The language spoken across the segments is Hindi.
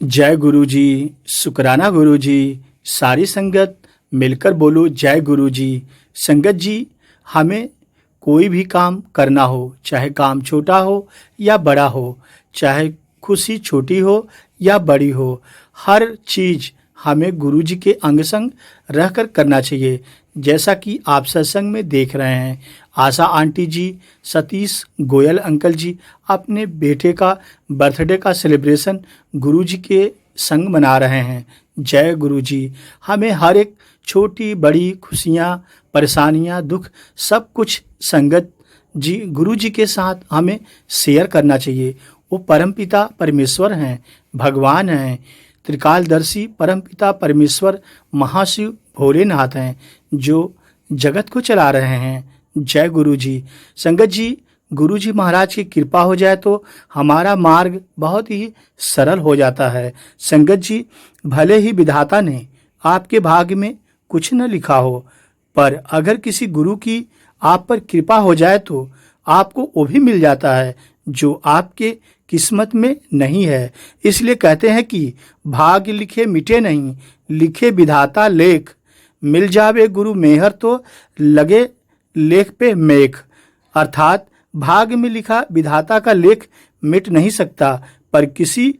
जय गुरु जी। शुक्राना गुरु जी। सारी संगत मिलकर बोलो जय गुरु जी। संगत जी, हमें कोई भी काम करना हो, चाहे काम छोटा हो या बड़ा हो, चाहे खुशी छोटी हो या बड़ी हो, हर चीज हमें गुरु जी के अंग संग रहकर करना चाहिए। जैसा कि आप सत्संग में देख रहे हैं, आशा आंटी जी, सतीश गोयल अंकल जी अपने बेटे का बर्थडे का सेलिब्रेशन गुरु जी के संग मना रहे हैं। जय गुरु जी। हमें हर एक छोटी बड़ी खुशियाँ, परेशानियाँ, दुख सब कुछ संगत जी गुरु जी के साथ हमें शेयर करना चाहिए। वो परमपिता परमेश्वर हैं, भगवान हैं, त्रिकालदर्शी परमपिता परमेश्वर महाशिव भोलेनाथ हैं, जो जगत को चला रहे हैं। जय गुरु जी। संगत जी, गुरु जी महाराज की कृपा हो जाए तो हमारा मार्ग बहुत ही सरल हो जाता है। संगत जी, भले ही विधाता ने आपके भाग्य में कुछ न लिखा हो, पर अगर किसी गुरु की आप पर कृपा हो जाए तो आपको वो भी मिल जाता है जो आपके किस्मत में नहीं है। इसलिए कहते हैं कि भाग्य लिखे मिटे नहीं, लिखे विधाता लेख, मिल जावे गुरु मेहर तो लगे लेख पे मेघ। अर्थात भाग्य में लिखा विधाता का लेख मिट नहीं सकता, पर किसी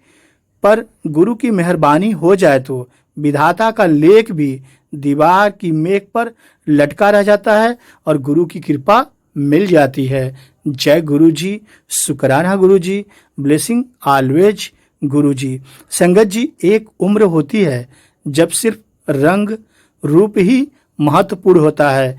पर गुरु की मेहरबानी हो जाए तो विधाता का लेख भी दीवार की मेघ पर लटका रह जाता है और गुरु की कृपा मिल जाती है। जय गुरु जी। शुक्राना गुरु जी। ब्लेसिंग ऑलवेज गुरु जी। संगत जी, एक उम्र होती है जब सिर्फ रंग रूप ही महत्वपूर्ण होता है।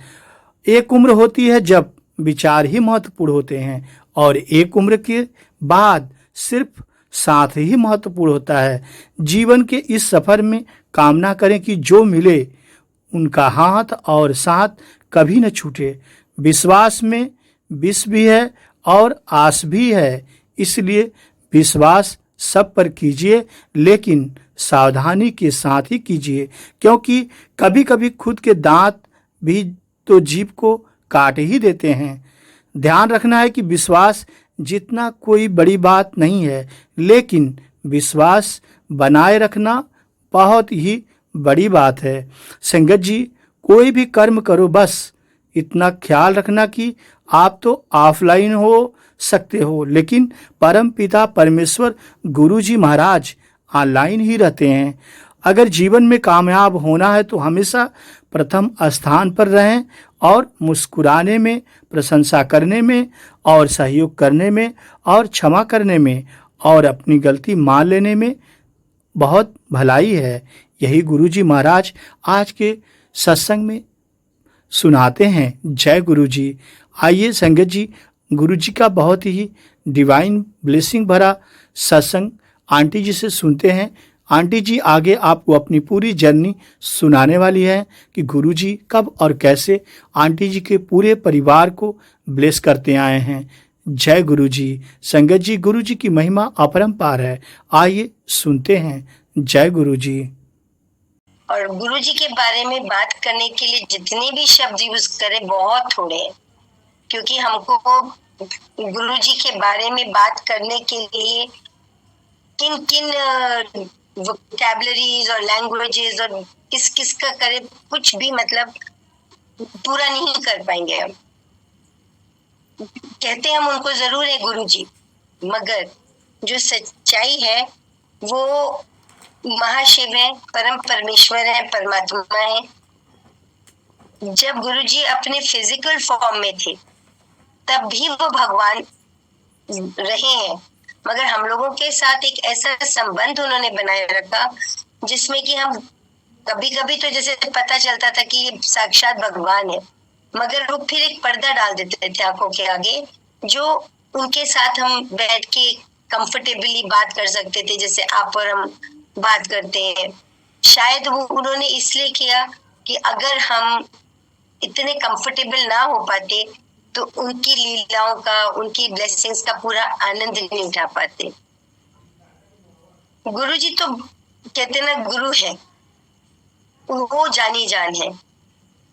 एक उम्र होती है जब विचार ही महत्वपूर्ण होते हैं, और एक उम्र के बाद सिर्फ साथ ही महत्वपूर्ण होता है। जीवन के इस सफर में कामना करें कि जो मिले उनका हाथ और साथ कभी न छूटे। विश्वास में विष भी है और आस भी है, इसलिए विश्वास सब पर कीजिए, लेकिन सावधानी के साथ ही कीजिए, क्योंकि कभी कभी खुद के दांत भी तो जीभ को काट ही देते हैं। ध्यान रखना है कि विश्वास जितना कोई बड़ी बात नहीं है, लेकिन विश्वास बनाए रखना बहुत ही बड़ी बात है। संगत जी, कोई भी कर्म करो, बस इतना ख्याल रखना कि आप तो ऑफलाइन हो सकते हो, लेकिन परम पिता परमेश्वर गुरु जी महाराज ऑनलाइन ही रहते हैं। अगर जीवन में कामयाब होना है तो हमेशा प्रथम स्थान पर रहें, और मुस्कुराने में, प्रशंसा करने में, और सहयोग करने में, और क्षमा करने में, और अपनी गलती मान लेने में बहुत भलाई है। यही गुरु जी महाराज आज के सत्संग में सुनाते हैं। जय गुरु जी। आइए संगत जी, गुरु जी का बहुत ही डिवाइन ब्लेसिंग भरा सत्संग आंटी जी से सुनते हैं। आंटी जी आगे आपको अपनी पूरी जर्नी सुनाने वाली है कि गुरु जी कब और कैसे आंटी जी के पूरे परिवार को ब्लेस करते आए हैं। जय गुरु जी। संगत जी, गुरु जी की महिमा अपरंपार है। आइए सुनते हैं। जय गुरु जी। और गुरु जी के बारे में बात करने के लिए जितने भी शब्द यूज करें बहुत थोड़े हैं, क्योंकि हमको गुरु जी के बारे में बात करने के लिए किन किन वोकैबुलरीज और लैंग्वेजेस और किस किस का करे, कुछ भी मतलब पूरा नहीं कर पाएंगे हम। कहते हम उनको जरूर है गुरु जी, मगर जो सच्चाई है वो महाशिव है, परम परमेश्वर है, परमात्मा है। जब गुरु जी अपने फिजिकल फॉर्म में थे तब भी वो भगवान रहे हैं, मगर हम लोगों के साथ एक ऐसा संबंध उन्होंने बनाए रखा जिसमें कि हम कभी कभी तो जैसे पता चलता था कि ये साक्षात भगवान है, मगर वो फिर एक पर्दा डाल देते थे आंखों के आगे, जो उनके साथ हम बैठ के कंफर्टेबली बात कर सकते थे, जैसे आप और हम बात करते हैं। शायद वो उन्होंने इसलिए किया कि अगर हम इतने कंफर्टेबल ना हो पाते तो उनकी लीलाओं का, उनकी ब्लेसिंग्स का पूरा आनंद नहीं उठा पाते। गुरु जी तो कहते ना गुरु है, वो जानी जान है,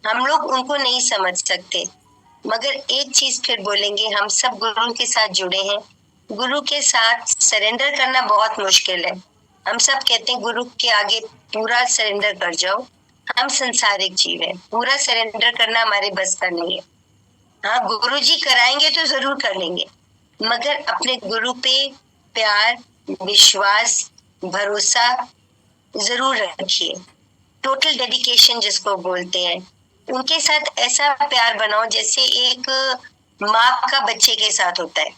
हम लोग उनको नहीं समझ सकते, मगर एक चीज फिर बोलेंगे, हम सब गुरु के साथ जुड़े हैं। गुरु के साथ सरेंडर करना बहुत मुश्किल है, हम सब कहते हैं गुरु के आगे पूरा सरेंडर कर जाओ। हम संसारिक जीव हैं, पूरा सरेंडर करना हमारे बस का नहीं है। हाँ, गुरु जी कराएंगे तो जरूर कर लेंगे, मगर अपने गुरु पे प्यार, विश्वास, भरोसा जरूर रखिए। टोटल डेडिकेशन जिसको बोलते हैं, उनके साथ ऐसा प्यार बनाओ जैसे एक माँ का बच्चे के साथ होता है।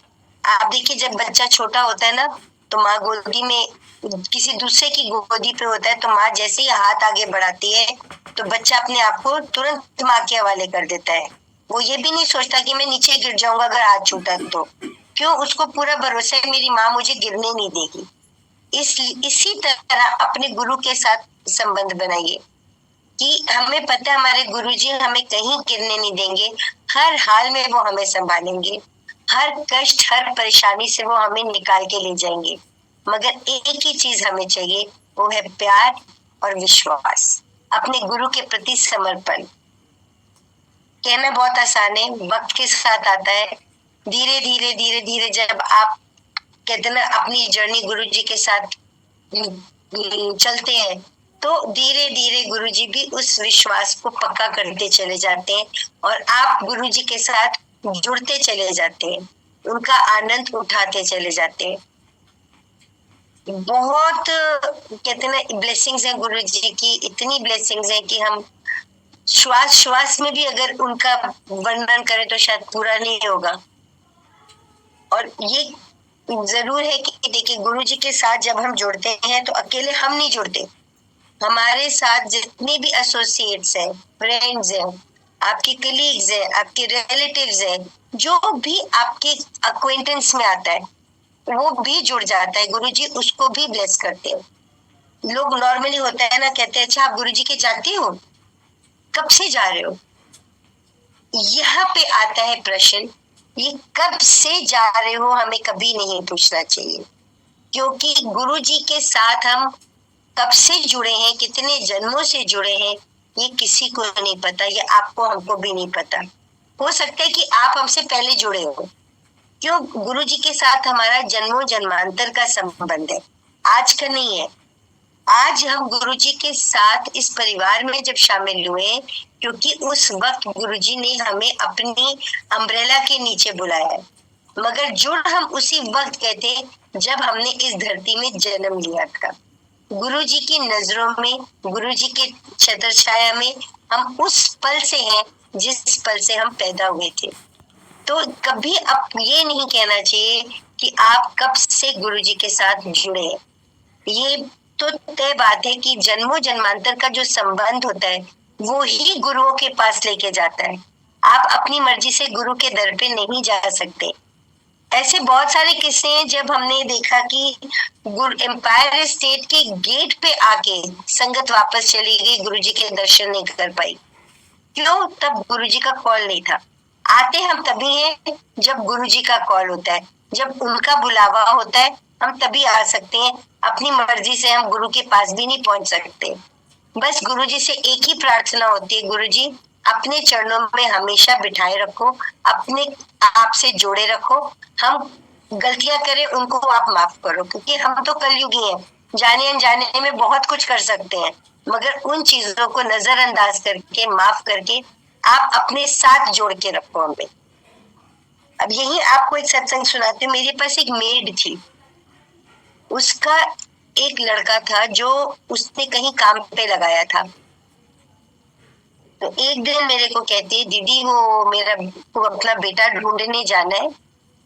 आप देखिए, जब बच्चा छोटा होता है ना, तो माँ गोदी में किसी दूसरे की गोदी पे होता है, तो माँ जैसे ही हाथ आगे बढ़ाती है तो बच्चा अपने आप को तुरंत माँ के हवाले कर देता है। वो ये भी नहीं सोचता कि मैं नीचे गिर जाऊंगा अगर हाथ छूटा तो। क्यों? उसको पूरा भरोसा है मेरी माँ मुझे गिरने नहीं देगी। इसी तरह अपने गुरु के साथ संबंध बनाइए कि हमें पता है हमारे गुरुजी हमें कहीं गिरने नहीं देंगे, हर हाल में वो हमें संभालेंगे, हर कष्ट हर परेशानी से वो हमें निकाल के ले जाएंगे। मगर एक ही चीज हमें चाहिए, वो है प्यार और विश्वास, अपने गुरु के प्रति समर्पण। कहना बहुत आसान है, वक्त के साथ आता है। धीरे धीरे धीरे धीरे जब आप कहते ना अपनी जर्नी गुरु जी के साथ चलते हैं, तो धीरे धीरे गुरुजी भी उस विश्वास को पक्का करते चले जाते हैं और आप गुरुजी के साथ जुड़ते चले जाते हैं, उनका आनंद उठाते चले जाते हैं। बहुत कहते ना ब्लेसिंग्स हैं गुरुजी की, इतनी ब्लेसिंग्स हैं कि हम श्वास श्वास में भी अगर उनका वर्णन करें तो शायद पूरा नहीं होगा। और ये जरूर है कि देखिए, गुरुजी के साथ जब हम जुड़ते हैं तो अकेले हम नहीं जुड़ते, हमारे साथ जितने भी एसोसिएट्स हैं, फ्रेंड्स हैं, आपके कलीग्स हैं, आपके रिलेटिव्स हैं, जो भी आपके अक्वेंटेंस में आता है वो भी जुड़ जाता है। गुरुजी उसको भी ब्लेस करते हैं। लोग नॉर्मली होता है ना, कहते हैं अच्छा आप गुरुजी के जाते हो, कब से जा रहे हो? यहाँ पे आता है प्रश्न, ये कब से जा रहे हो हमें कभी नहीं पूछना चाहिए, क्योंकि गुरुजी के साथ हम कब से जुड़े हैं, कितने जन्मों से जुड़े हैं, ये किसी को नहीं पता, ये आपको हमको भी नहीं पता। हो सकता है कि आप हमसे पहले जुड़े हो। क्यों? गुरुजी के साथ हमारा जन्मों जन्मांतर का संबंध है, आज का नहीं है। आज हम गुरुजी के साथ इस परिवार में जब शामिल हुए, क्योंकि उस वक्त गुरुजी ने हमें अपनी अम्ब्रेला के नीचे बुलाया है, मगर जुड़ हम उसी वक्त गए थे जब हमने इस धरती में जन्म लिया था। गुरुजी की नजरों में, गुरुजी के छत्र छाया में हम उस पल से हैं जिस पल से हम पैदा हुए थे। तो कभी आप ये नहीं कहना चाहिए कि आप कब से गुरुजी के साथ जुड़े हैं। ये तो तय बात है कि जन्मों जन्मांतर का जो संबंध होता है वो ही गुरुओं के पास लेके जाता है। आप अपनी मर्जी से गुरु के दर पे नहीं जा सकते। ऐसे बहुत सारे किस्से हैं जब हमने देखा कि एम्पायर स्टेट के गेट पे आके संगत वापस चली गई, गुरुजी के दर्शन नहीं कर पाई। क्यों? तब गुरुजी का कॉल नहीं था। आते हम तभी हैं जब गुरुजी का कॉल होता है, जब उनका बुलावा होता है हम तभी आ सकते हैं। अपनी मर्जी से हम गुरु के पास भी नहीं पहुंच सकते। बस गुरुजी से एक ही प्रार्थना होती है, गुरुजी अपने चरणों में हमेशा बिठाए रखो, अपने आप से जोड़े रखो। हम गलतियां करें उनको आप माफ करो, क्योंकि हम तो कलयुगी हैं, जाने अनजाने में बहुत कुछ कर सकते हैं, मगर उन चीजों को नजरअंदाज करके माफ करके आप अपने साथ जोड़ के रखो हमें। अब यही आपको एक सत्संग सुनाती हूँ। मेरे पास एक मेड थी, उसका एक लड़का था जो उसने कहीं काम पे लगाया था। तो एक दिन मेरे को कहती है, दीदी वो अपना बेटा ढूंढने जाना है,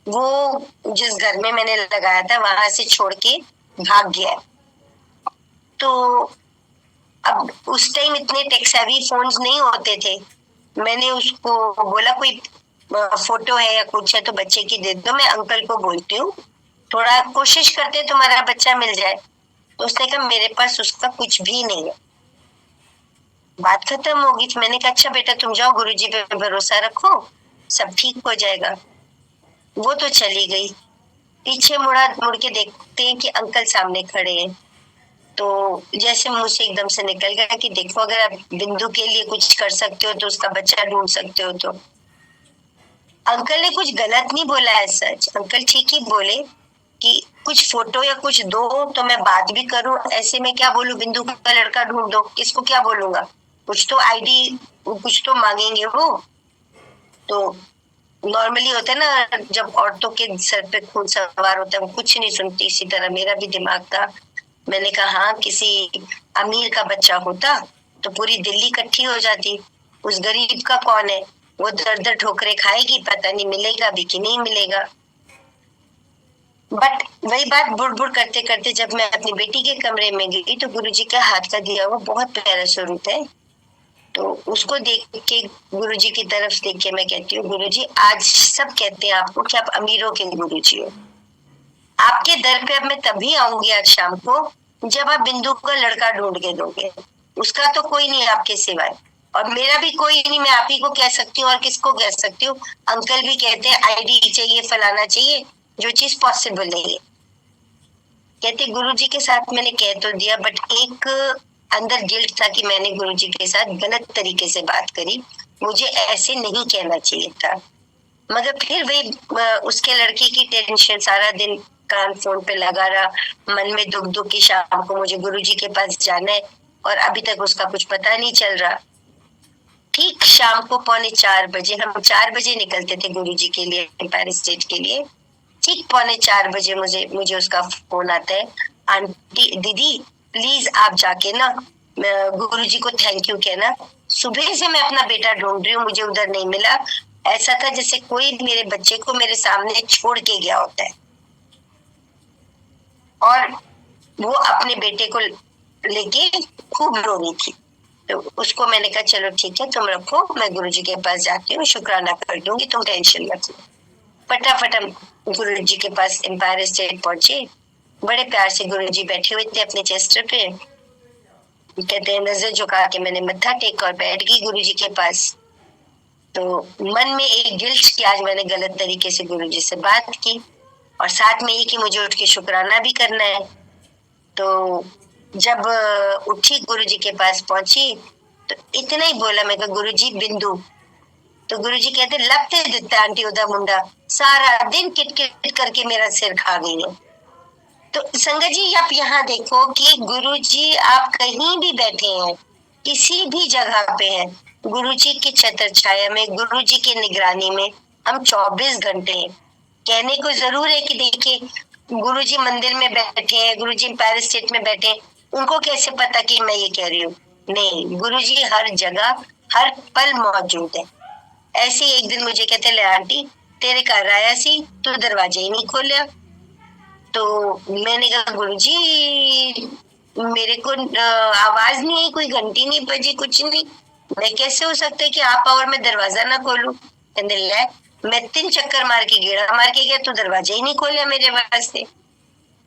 वो जिस घर में मैंने लगाया था वहां से छोड़ के भाग गया। तो अब उस टाइम इतने टेक्सावी फोन्स नहीं होते थे। मैंने उसको बोला कोई फोटो है या कुछ है तो बच्चे की दे दो, मैं अंकल को बोलती हूँ, थोड़ा कोशिश करते तुम्हारा बच्चा मिल जाए। तो उसने कहा मेरे पास उसका कुछ भी नहीं है। बात खत्म होगी। मैंने कहा अच्छा बेटा तुम जाओ, गुरुजी पे भरोसा रखो, सब ठीक हो जाएगा। वो तो चली गई। पीछे मुड़ के देखते हैं कि अंकल सामने खड़े हैं। तो जैसे मुंह से एकदम से निकल गया कि देखो अगर आप बिंदु के लिए कुछ कर सकते हो तो उसका बच्चा ढूंढ सकते हो। तो अंकल ने कुछ गलत नहीं बोला है, सच अंकल ठीक ही बोले। कि कुछ फोटो या कुछ दो तो मैं बात भी करूं। ऐसे में क्या बोलूं, बिंदु का लड़का ढूंढ दो, किसको क्या बोलूंगा? कुछ तो आईडी, कुछ तो मांगेंगे वो। तो नॉर्मली होता है ना, जब औरतों के सर पे खून सवार होता है वो कुछ नहीं सुनती, इसी तरह मेरा भी दिमाग था। मैंने कहा हाँ, किसी अमीर का बच्चा होता तो पूरी दिल्ली इकट्ठी हो जाती। उस गरीब का कौन है? वो दर दर ठोकरे खाएगी, पता नहीं मिलेगा भी कि नहीं मिलेगा। बट वही बात बुड़ बुड़ करते करते जब मैं अपनी बेटी के कमरे में गई तो गुरुजी का हाथ का दिया हुआ बहुत प्यारा स्वरूप है। तो उसको देख के, गुरुजी की तरफ देख के मैं कहती हूँ, गुरुजी आज सब कहते हैं आपको कि आप अमीरों के गुरुजी हो। आपके दर पे अब मैं तभी आऊंगी आज शाम को जब आप बिंदु का लड़का ढूंढ के दोगे। उसका तो कोई नहीं आपके सिवाय, और मेरा भी कोई नहीं। मैं आप ही को कह सकती हूँ और किसको कह सकती हूँ? अंकल भी कहते हैं आईडी चाहिए, फलाना चाहिए, जो चीज पॉसिबल नहीं है। कहते गुरुजी के साथ मैंने कह तो दिया, बट एक अंदर गिल्ट था कि मैंने गुरुजी के साथ गलत तरीके से बात करी, मुझे ऐसे नहीं कहना चाहिए था। मगर फिर वही उसके लड़के की टेंशन, सारा दिन कान फोन पे लगा रहा, मन में दुख दुख की शाम को मुझे गुरुजी के पास जाना है, और अभी तक उसका कुछ पता नहीं चल रहा। ठीक शाम को 3:45 हम 4 बजे निकलते थे गुरुजी के लिए, एम्पायर स्टेट के लिए। ठीक 3:45 बजे मुझे उसका फोन आता है, आंटी दीदी प्लीज आप जाके ना गुरुजी को थैंक यू कहना, सुबह से मैं अपना बेटा ढूंढ रही हूँ, मुझे उधर नहीं मिला। ऐसा था जैसे कोई मेरे बच्चे को मेरे सामने छोड़ के गया होता है। और वो अपने बेटे को लेके खूब रो रही थी। तो उसको मैंने कहा चलो ठीक है, तुम रखो, मैं गुरुजी के पास जाती हूँ, शुक्राना कर दूंगी, तुम टेंशन मत लो। फटाफट हम गुरुजी के पास एम्पायर स्टेट पहुंचे। बड़े प्यार से गुरुजी बैठे हुए थे अपने चेस्टर पे। कहते हैं नजर झुका के मैंने मत्था टेका और बैठ गई गुरुजी के पास। तो मन में एक गिल्ट कि आज मैंने गलत तरीके से गुरुजी से बात की, और साथ में ये कि मुझे उठ के शुक्राना भी करना है। तो जब उठी गुरुजी के पास पहुंची तो इतना ही बोला, मैं कहा गुरुजी बिंदु। तो गुरुजी कहते लगते दिता आंटी उदा मुंडा, सारा दिन किट किट करके मेरा सिर खा गई है। तो संगत जी आप यहाँ देखो कि गुरुजी आप कहीं भी बैठे हैं, किसी भी जगह पे हैं, गुरुजी की छत्र छाया में, गुरुजी की निगरानी में हम 24 घंटे हैं। कहने को जरूर है कि देखिए गुरुजी मंदिर में बैठे हैं, गुरुजी एम्पायर स्टेट में बैठे हैं, उनको कैसे पता कि मैं ये कह रही हूँ? नहीं, गुरुजी हर जगह हर पल मौजूद है। ऐसे एक दिन मुझे कहते ले आंटी तेरे घर आया सी, तू दरवाजा ही नहीं खोलिया। तो मैंने कहा गुरुजी मेरे को आवाज नहीं आई, कोई घंटी नहीं बजी, कुछ नहीं, मैं कैसे हो सकता है कि आप और मैं दरवाजा ना खोलूं? कहते ले मैं 3 चक्कर मार के गेड़ा मार के गया, तू दरवाजा ही नहीं खोलिया मेरे वास्ते।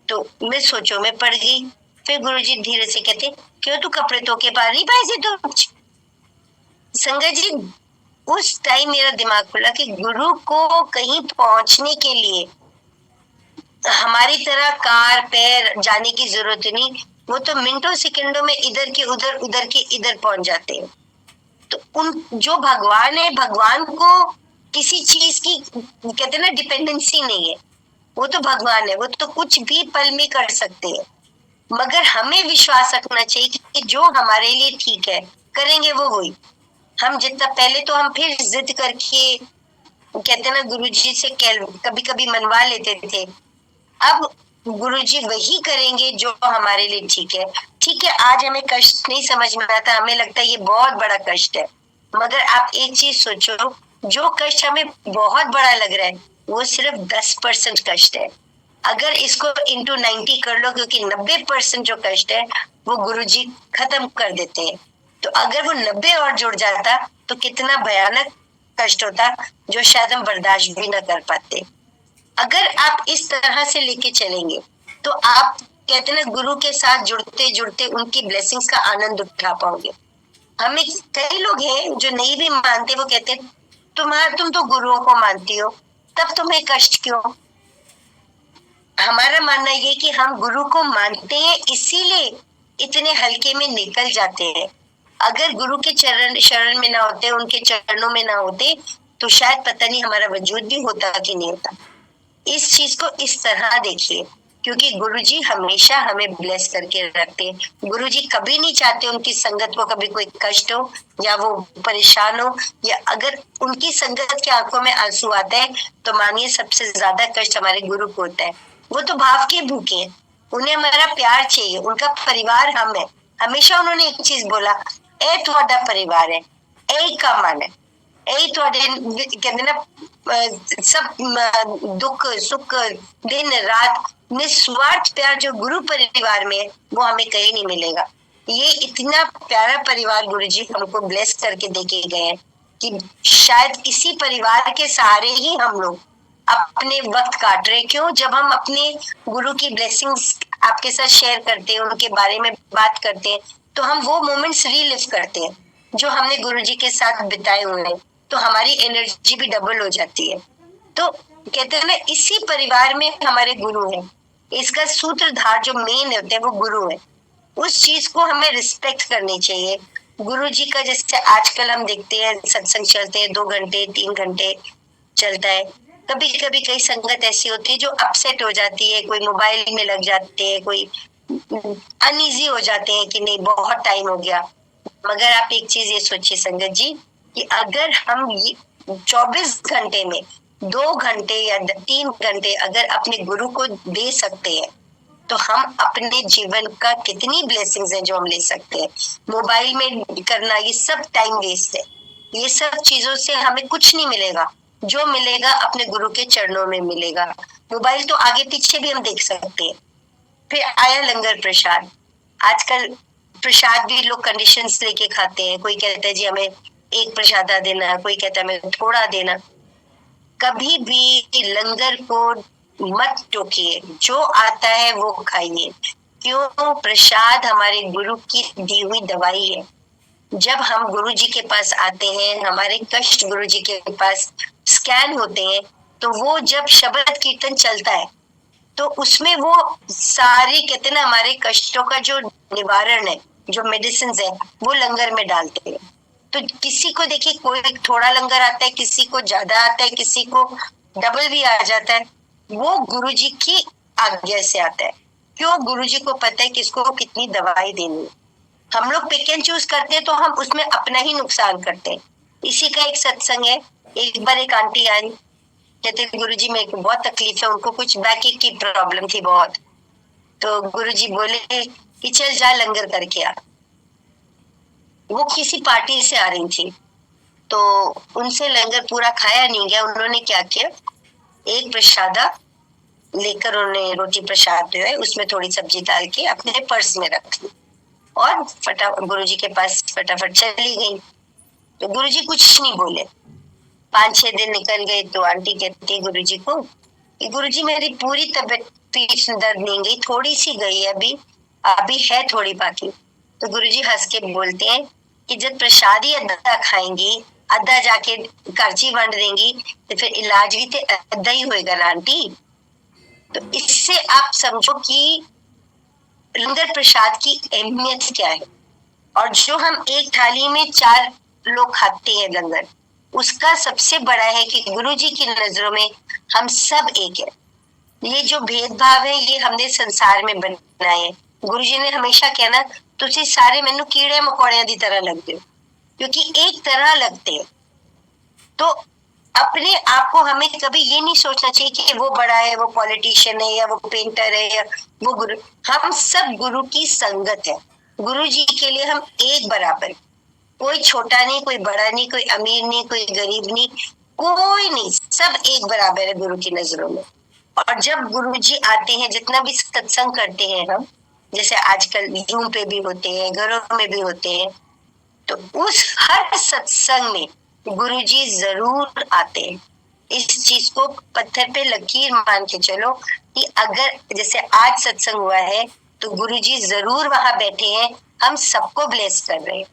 तो मैं सोचो में पड़ गई। फिर गुरुजी धीरे से कहते क्यों तू कपड़े धो के बाहर नहीं पाए तो? संगत जी उस टाइम मेरा दिमाग खुला कि गुरु को कहीं पहुंचने के लिए हमारी तरह कार पैर जाने की जरूरत नहीं, वो तो मिनटों सेकंडों में इधर के उधर उधर के इधर पहुंच जाते हैं। तो उन जो भगवान है, भगवान को किसी चीज की कहते हैं ना डिपेंडेंसी नहीं है, वो तो भगवान है, वो तो कुछ भी पल में कर सकते हैं। मगर हमें विश्वास रखना चाहिए कि जो हमारे लिए ठीक है करेंगे वो वही। हम जितना पहले तो हम फिर जिद करके कहते ना गुरुजी से कभी कभी मनवा लेते थे, अब गुरुजी वही करेंगे जो हमारे लिए ठीक है। ठीक है आज हमें कष्ट नहीं समझ में आता, हमें लगता है ये बहुत बड़ा कष्ट है, मगर आप एक चीज सोचो, जो कष्ट हमें बहुत बड़ा लग रहा है वो सिर्फ 10% कष्ट है। अगर इसको इंटू 90 कर लो, क्योंकि 90% जो कष्ट है वो गुरुजी खत्म कर देते हैं। तो अगर वो 90 और जुड़ जाता तो कितना भयानक कष्ट होता जो शायद हम बर्दाश्त भी ना कर पाते। अगर आप इस तरह से लेके चलेंगे तो आप कहते ना गुरु के साथ जुड़ते जुड़ते उनकी ब्लेसिंग्स का आनंद उठा पाओगे। हमें कई लोग हैं जो नहीं भी मानते, वो कहते तुम तो गुरुओं को मानती हो, तब तुम्हें कष्ट क्यों? हमारा मानना ये कि हम गुरु को मानते हैं इसीलिए इतने हल्के में निकल जाते हैं। अगर गुरु के शरण में ना होते, उनके चरणों में ना होते, तो शायद पता नहीं हमारा वजूद भी होता कि नहीं होता। इस चीज को इस तरह देखिए, क्योंकि गुरुजी हमेशा हमें ब्लेस करके रखते हैं। गुरुजी कभी नहीं चाहते उनकी संगत को कभी कोई कष्ट हो या वो परेशान हो, या अगर उनकी संगत की आंखों में आंसू आते हैं तो मानिए सबसे ज्यादा कष्ट हमारे गुरु को होता है। वो तो भाव के भूखे हैं, उन्हें हमारा प्यार चाहिए, उनका परिवार हम है। हमेशा उन्होंने एक चीज बोला, ए तुहाडा परिवार है, ए का मन है, यही ਤੁਹਾਡੇ कहते ना सब दुख सुख दिन रात निस्वार्थ प्यार जो गुरु परिवार में है वो हमें कहीं नहीं मिलेगा। ये इतना प्यारा परिवार गुरुजी हमको ब्लेस करके देके गए हैं कि शायद इसी परिवार के सहारे ही हम लोग अपने वक्त काट रहे। क्यों? जब हम अपने गुरु की ब्लेसिंग्स आपके साथ शेयर करते हैं, उनके बारे में बात करते हैं, तो हम वो मोमेंट्स रीलिव करते हैं जो हमने गुरुजी के साथ बिताए हुए हैं, तो हमारी एनर्जी भी डबल हो जाती है। तो कहते हैं ना, इसी परिवार में हमारे गुरु हैं। इसका सूत्रधार जो मेन होते हैं वो गुरु है। उस चीज को हमें रिस्पेक्ट करनी चाहिए। गुरु जी का जैसे आजकल हम देखते हैं सत्संग चलते हैं 2 घंटे 3 घंटे चलता है। कभी कभी कई संगत ऐसी होती है जो अपसेट हो जाती है, कोई मोबाइल में लग जाते हैं, कोई अनईजी हो जाते हैं कि नहीं बहुत टाइम हो गया। मगर आप एक चीज ये सोचिए संगत जी कि अगर हम ये 24 घंटे में 2 घंटे या 3 घंटे अगर अपने गुरु को दे सकते हैं तो हम अपने जीवन का कितनी ब्लेसिंग्स है जो हम ले सकते हैं। मोबाइल में करना ये सब टाइम वेस्ट है। ये सब चीजों से हमें कुछ नहीं मिलेगा। जो मिलेगा अपने गुरु के चरणों में मिलेगा। मोबाइल तो आगे पीछे भी हम देख सकते हैं। फिर आया लंगर प्रसाद। आजकल प्रसाद भी लोग कंडीशंस लेके खाते हैं। कोई कहता है जी हमें एक प्रसादा देना, कोई कहता है हमें थोड़ा देना। कभी भी लंगर को मत टोकिए, जो आता है वो खाइए। क्यों? प्रसाद हमारे गुरु की दी हुई दवाई है। जब हम गुरु जी के पास आते हैं, हमारे कष्ट गुरु जी के पास स्कैन होते हैं, तो वो जब शब्द कीर्तन चलता है तो उसमें वो सारे कहते हैं ना हमारे कष्टों का जो निवारण है, जो मेडिसिन है, वो लंगर में डालते हैं। तो किसी को देखिए कोई थोड़ा लंगर आता है, किसी को ज्यादा आता है, किसी को डबल भी आ जाता है। वो गुरुजी की आज्ञा से आता है। क्यों? गुरुजी को पता है किसको कितनी दवाई देनी है। हम लोग पिक एंड चूज करते हैं तो हम उसमें अपना ही नुकसान करते हैं। इसी का एक सत्संग है। एक बार एक आंटी आई, कहते गुरुजी मेरे को बहुत तकलीफ है, उनको कुछ बैक की प्रॉब्लम थी बहुत। तो गुरुजी बोले कि चल जा लंगर करके आ। वो किसी पार्टी से आ रही थी, तो उनसे लंगर पूरा खाया नहीं गया। उन्होंने क्या किया, एक प्रसादा लेकर उन्होंने रोटी प्रसाद जो है उसमें थोड़ी सब्जी डाल के अपने पर्स में रख ली और गुरुजी के पास फटाफट चली गई। तो गुरुजी कुछ नहीं बोले। 5-6 दिन निकल गए तो आंटी कहती है गुरुजी को कि गुरुजी मेरी पूरी तबीयत पीठ दर्द नहीं गई, थोड़ी सी गई है, अभी अभी है थोड़ी बाकी। तो गुरुजी हंस के बोलते हैं कि जब प्रसादी अद्धा खाएंगी, अद्धा जाके कर्ची वंड देंगी, तो फिर इलाज भी तो अद्धा ही होएगा ना आंटी। तो इससे आप समझो कि लंगर प्रसाद की अहमियत क्या है। और जो हम एक थाली में 4 लोग खाते हैं लंगर, उसका सबसे बड़ा है कि गुरुजी की नजरों में हम सब एक है। ये जो भेदभाव है ये हमने संसार में बनाए है। गुरुजी ने हमेशा कहना तुझे सारे मैनू कीड़े मकोड़ियां की तरह लगते हो, क्योंकि एक तरह लगते हैं। तो अपने आप को हमें कभी ये नहीं सोचना चाहिए कि वो बड़ा है, वो पॉलिटिशियन है, या वो पेंटर है, या वो गुरु। हम सब गुरु की संगत है। गुरु जी के लिए हम एक बराबर, कोई छोटा नहीं, कोई बड़ा नहीं, कोई अमीर नहीं, कोई गरीब नहीं, कोई नहीं, सब एक बराबर है गुरु की नजरों में। और जब गुरु जी आते हैं, जितना भी सत्संग करते हैं हम, जैसे आजकल जूम पे भी होते हैं, घरों में भी होते हैं, तो उस हर सत्संग में गुरुजी जरूर आते हैं। इस चीज को पत्थर पे लकीर मान के चलो कि अगर जैसे आज सत्संग हुआ है तो गुरुजी जरूर वहां बैठे हैं, हम सबको ब्लेस कर रहे हैं।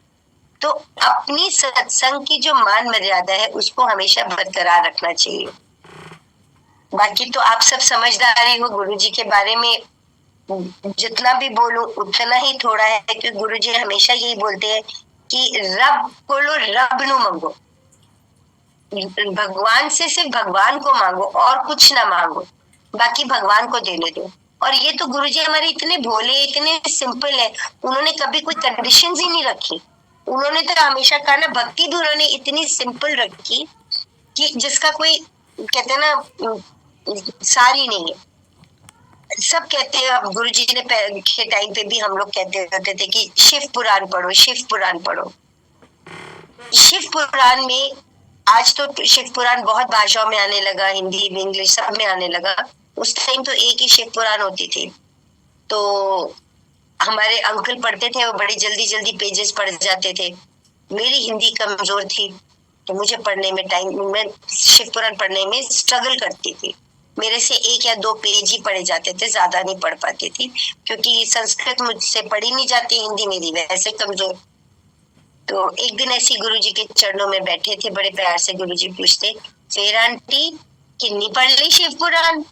तो अपनी सत्संग की जो मान मर्यादा है उसको हमेशा बरकरार रखना चाहिए। बाकी तो आप सब समझदार ही हो। गुरुजी के बारे में जितना भी बोलो उतना ही थोड़ा है, क्योंकि गुरुजी हमेशा यही बोलते हैं कि रब को लो, रब नु मंगो। भगवान से सिर्फ भगवान को मांगो और कुछ ना मांगो। बाकी भगवान को देने दो। और ये तो गुरुजी हमारे इतने भोले, इतने सिंपल है, उन्होंने कभी कोई कंडीशंस ही नहीं रखी। उन्होंने तो हमेशा कहा ना, भक्ति भी उन्होंने इतनी सिंपल रखी कि जिसका कोई, कहते हैं ना, सारी नहीं है। सब कहते हैं, अब गुरुजी ने के टाइम पे भी हम लोग कहते होते थे कि शिव पुराण पढ़ो, शिव पुराण पढ़ो। शिव पुराण में आज तो शिव पुराण बहुत भाषाओं में आने लगा, हिंदी में, इंग्लिश, सब में आने लगा। उस टाइम तो एक ही शिव पुराण होती थी। तो हमारे अंकल पढ़ते थे, वो बड़ी जल्दी जल्दी पेजेस पढ़ जाते थे। मेरी हिंदी कमजोर थी, तो मुझे पढ़ने में टाइम, मैं शिव पुराण पढ़ने में स्ट्रगल करती थी। मेरे से 1 या 2 पेज ही पढ़े जाते थे, ज्यादा नहीं पढ़ पाती थी, क्योंकि संस्कृत मुझसे पढ़ी नहीं जाती, हिंदी मेरी वैसे कमजोर। तो एक दिन ऐसी गुरुजी के चरणों में बैठे थे, बड़े प्यार से गुरुजी पूछते, फिर आंटी किन्नी पढ़ ली शिव पुराण?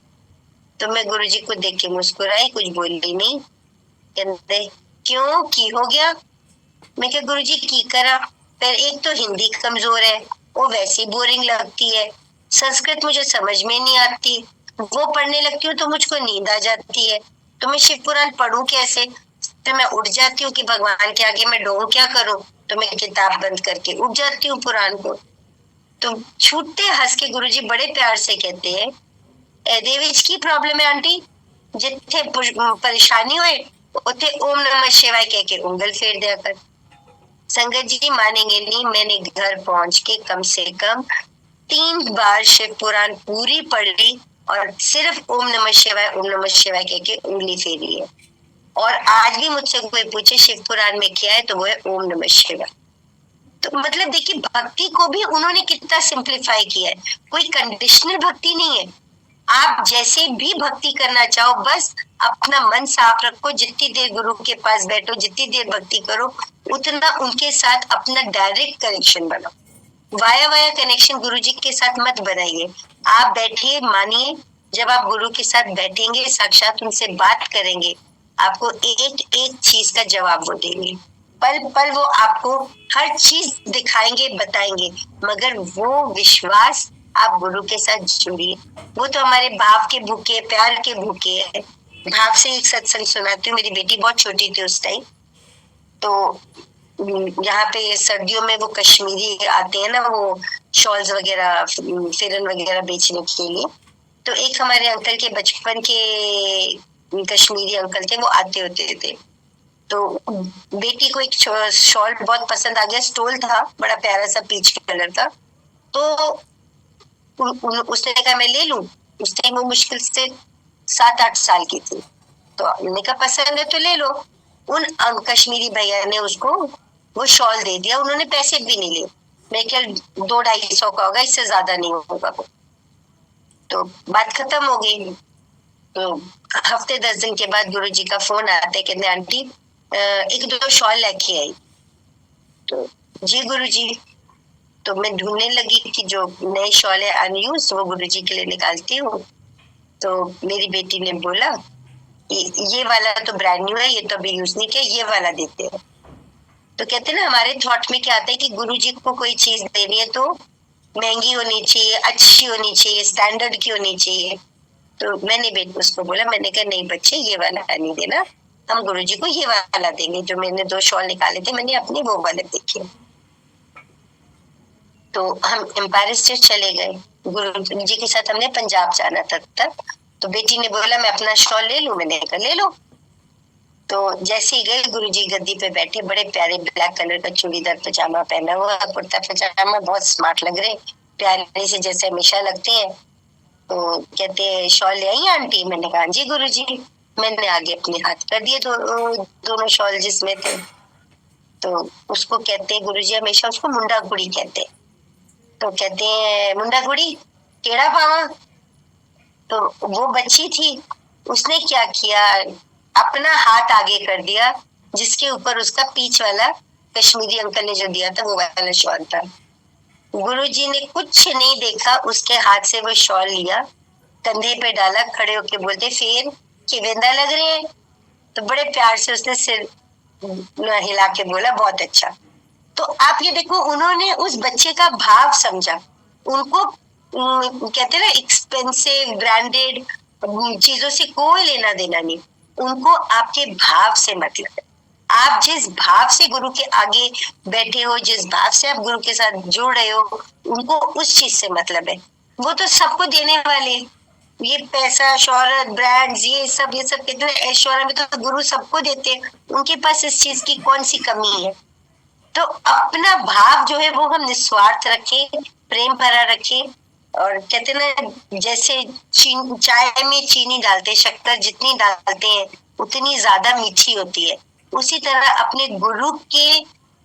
तो मैं गुरुजी को देख के मुस्कुराई, कुछ बोली नहीं। कहते क्यों, की हो गया? मैं क्या गुरुजी की करा, पर एक तो हिंदी कमजोर है, वो वैसी बोरिंग लगती है, संस्कृत मुझे समझ में नहीं आती, वो पढ़ने लगती हूँ तो मुझको नींद आ जाती है, तो मैं शिव पुराण पढ़ूं कैसे? तो मैं उठ जाती हूँ कि भगवान के आगे मैं ढोंग क्या करूं, तो मैं किताब बंद करके उठ जाती हूँ पुराण को। तो छूटते हंस के गुरुजी बड़े प्यार से कहते हैं, ਇਹਦੇ ਵਿੱਚ ਕੀ प्रॉब्लम है आंटी, जिथे परेशानी होए उथे ओम नमः शिवाय कह के उंगल फेर दिया कर। संगत जी मानेंगे नहीं, मैंने घर पहुंच के कम से कम 3 बार शिव पुराण पूरी पढ़ ली और सिर्फ ओम नमः शिवाय कह के उंगली फेरी है। और आज भी मुझसे कोई पूछे शिव पुराण में क्या है, तो वो है ओम नमः शिवाय। तो मतलब देखिए, भक्ति को भी उन्होंने कितना सिंप्लीफाई किया है। कोई कंडीशनल भक्ति नहीं है, आप जैसे भी भक्ति करना चाहो, बस अपना मन साफ रखो, जितनी देर गुरु के पास बैठो, जितनी देर भक्ति करो, उतना उनके साथ अपना डायरेक्ट कनेक्शन बनाओ। वाया वाया कनेक्शन गुरु जी के साथ मत बनाइए। आप बैठिए, मानिए, जब आप गुरु के साथ बैठेंगे, साक्षात उनसे बात करेंगे, आपको एक एक चीज का जवाब वो देंगे। पल पल वो आपको हर चीज दिखाएंगे, बताएंगे, मगर वो विश्वास आप गुरु के साथ जुड़िए। वो तो हमारे भाव के भूखे, प्यार के भूखे है। भाव से एक सत्संग सुनाती हूँ, मेरी बेटी बहुत छोटी थी उस टाइम। तो यहाँ पे सर्दियों में वो कश्मीरी आते हैं ना, वो शॉल्स वगैरह, फिरन वगैरह बेचने के लिए। तो एक हमारे अंकल के बचपन के कश्मीरी अंकल थे, वो आते होते थे। तो बेटी को एक शॉल बहुत पसंद आ गया, स्टोल था बड़ा प्यारा सा पीच कलर का। तो उसने कहा मैं ले लूं। उस टाइम वो मुश्किल से 7-8 साल की थी। तो मैंने कहा पसंद है तो ले लो। उन कश्मीरी भैया ने उसको वो शॉल दे दिया, उन्होंने पैसे भी नहीं लिए। मैं क्या 200-250 का होगा, इससे ज्यादा नहीं होगा वो। तो बात खत्म हो गई। तो हफ्ते 10 दिन के बाद गुरुजी का फोन आता है, कहते आंटी 1-2 शॉल लेके आई। तो जी गुरुजी। तो मैं ढूंढने लगी कि जो नए शॉल है अनयूज, वो गुरुजी के लिए निकालती हूँ। तो मेरी बेटी ने बोला ये वाला तो ब्रांड न्यू है, ये तो अभी यूज नहीं किया, ये वाला देते हैं। तो कहते ना, हमारे थॉट में क्या आता है कि गुरुजी को कोई चीज देनी है तो महंगी होनी चाहिए, अच्छी होनी चाहिए, स्टैंडर्ड की होनी चाहिए। तो मैंने बेटी उसको बोला, मैंने कहा नहीं बच्चे, ये वाला नहीं देना, हम गुरुजी को ये वाला देंगे। जो मैंने 2 शॉल निकाले थे, मैंने अपने वो वाले देखे। तो हम एम्पायर स्टेट चले गए, गुरु जी के साथ हमने पंजाब जाना था तब। तो बेटी ने बोला मैं अपना शॉल ले लूं, मैंने कहा ले लो। तो जैसे ही गए, गुरुजी गद्दी पे बैठे, बड़े प्यारे ब्लैक कलर का चूड़ीदार पजामा पहना हुआ, कुर्ता पजामा, बहुत स्मार्ट लग रहे, प्यारे से जैसे हमेशा लगते हैं। तो कहते हैं शॉल ले आई आंटी? मैंने कहा जी गुरुजी। मैंने आगे अपने हाथ कर दिए दोनों शॉल जिसमें थे। तो उसको कहते हैं गुरुजी, हमेशा उसको मुंडा कुड़ी कहते हैं। तो कहते हैं मुंडा कुड़ी केड़ा पावा? तो वो बच्ची थी, उसने क्या किया, अपना हाथ आगे कर दिया, जिसके ऊपर उसका पीछ वाला कश्मीरी अंकल ने जो दिया था वो वाला शॉल था। गुरुजी ने कुछ नहीं देखा, उसके हाथ से वो शॉल लिया, कंधे पे डाला, खड़े होके बोलते फिर कि वेंदा लग रहे हैं। तो बड़े प्यार से उसने सिर हिला के बोला बहुत अच्छा। तो आप ये देखो, उन्होंने उस बच्चे का भाव समझा। उनको कहते हैं ना एक्सपेंसिव ब्रांडेड, चीजों से कोई लेना देना नहीं, उनको आपके भाव से मतलब है। आप जिस भाव से गुरु के आगे बैठे हो, जिस भाव से आप गुरु के साथ जुड़ रहे हो, उनको उस चीज से मतलब है। वो तो सबको देने वाले हैं। ये पैसा, शोहरत, ब्रांड्स, ये सब कितने ऐश्वर्य में तो गुरु सबको देते हैं। उनके पास इस चीज की कौन सी कमी है? तो अपना भाव जो है वो हम निस्वार्थ रखें, प्रेम भरा रखें। और कहते ना, जैसे चाय में चीनी डालते, शक्कर जितनी डालते हैं उतनी ज्यादा मीठी होती है, उसी तरह अपने गुरु के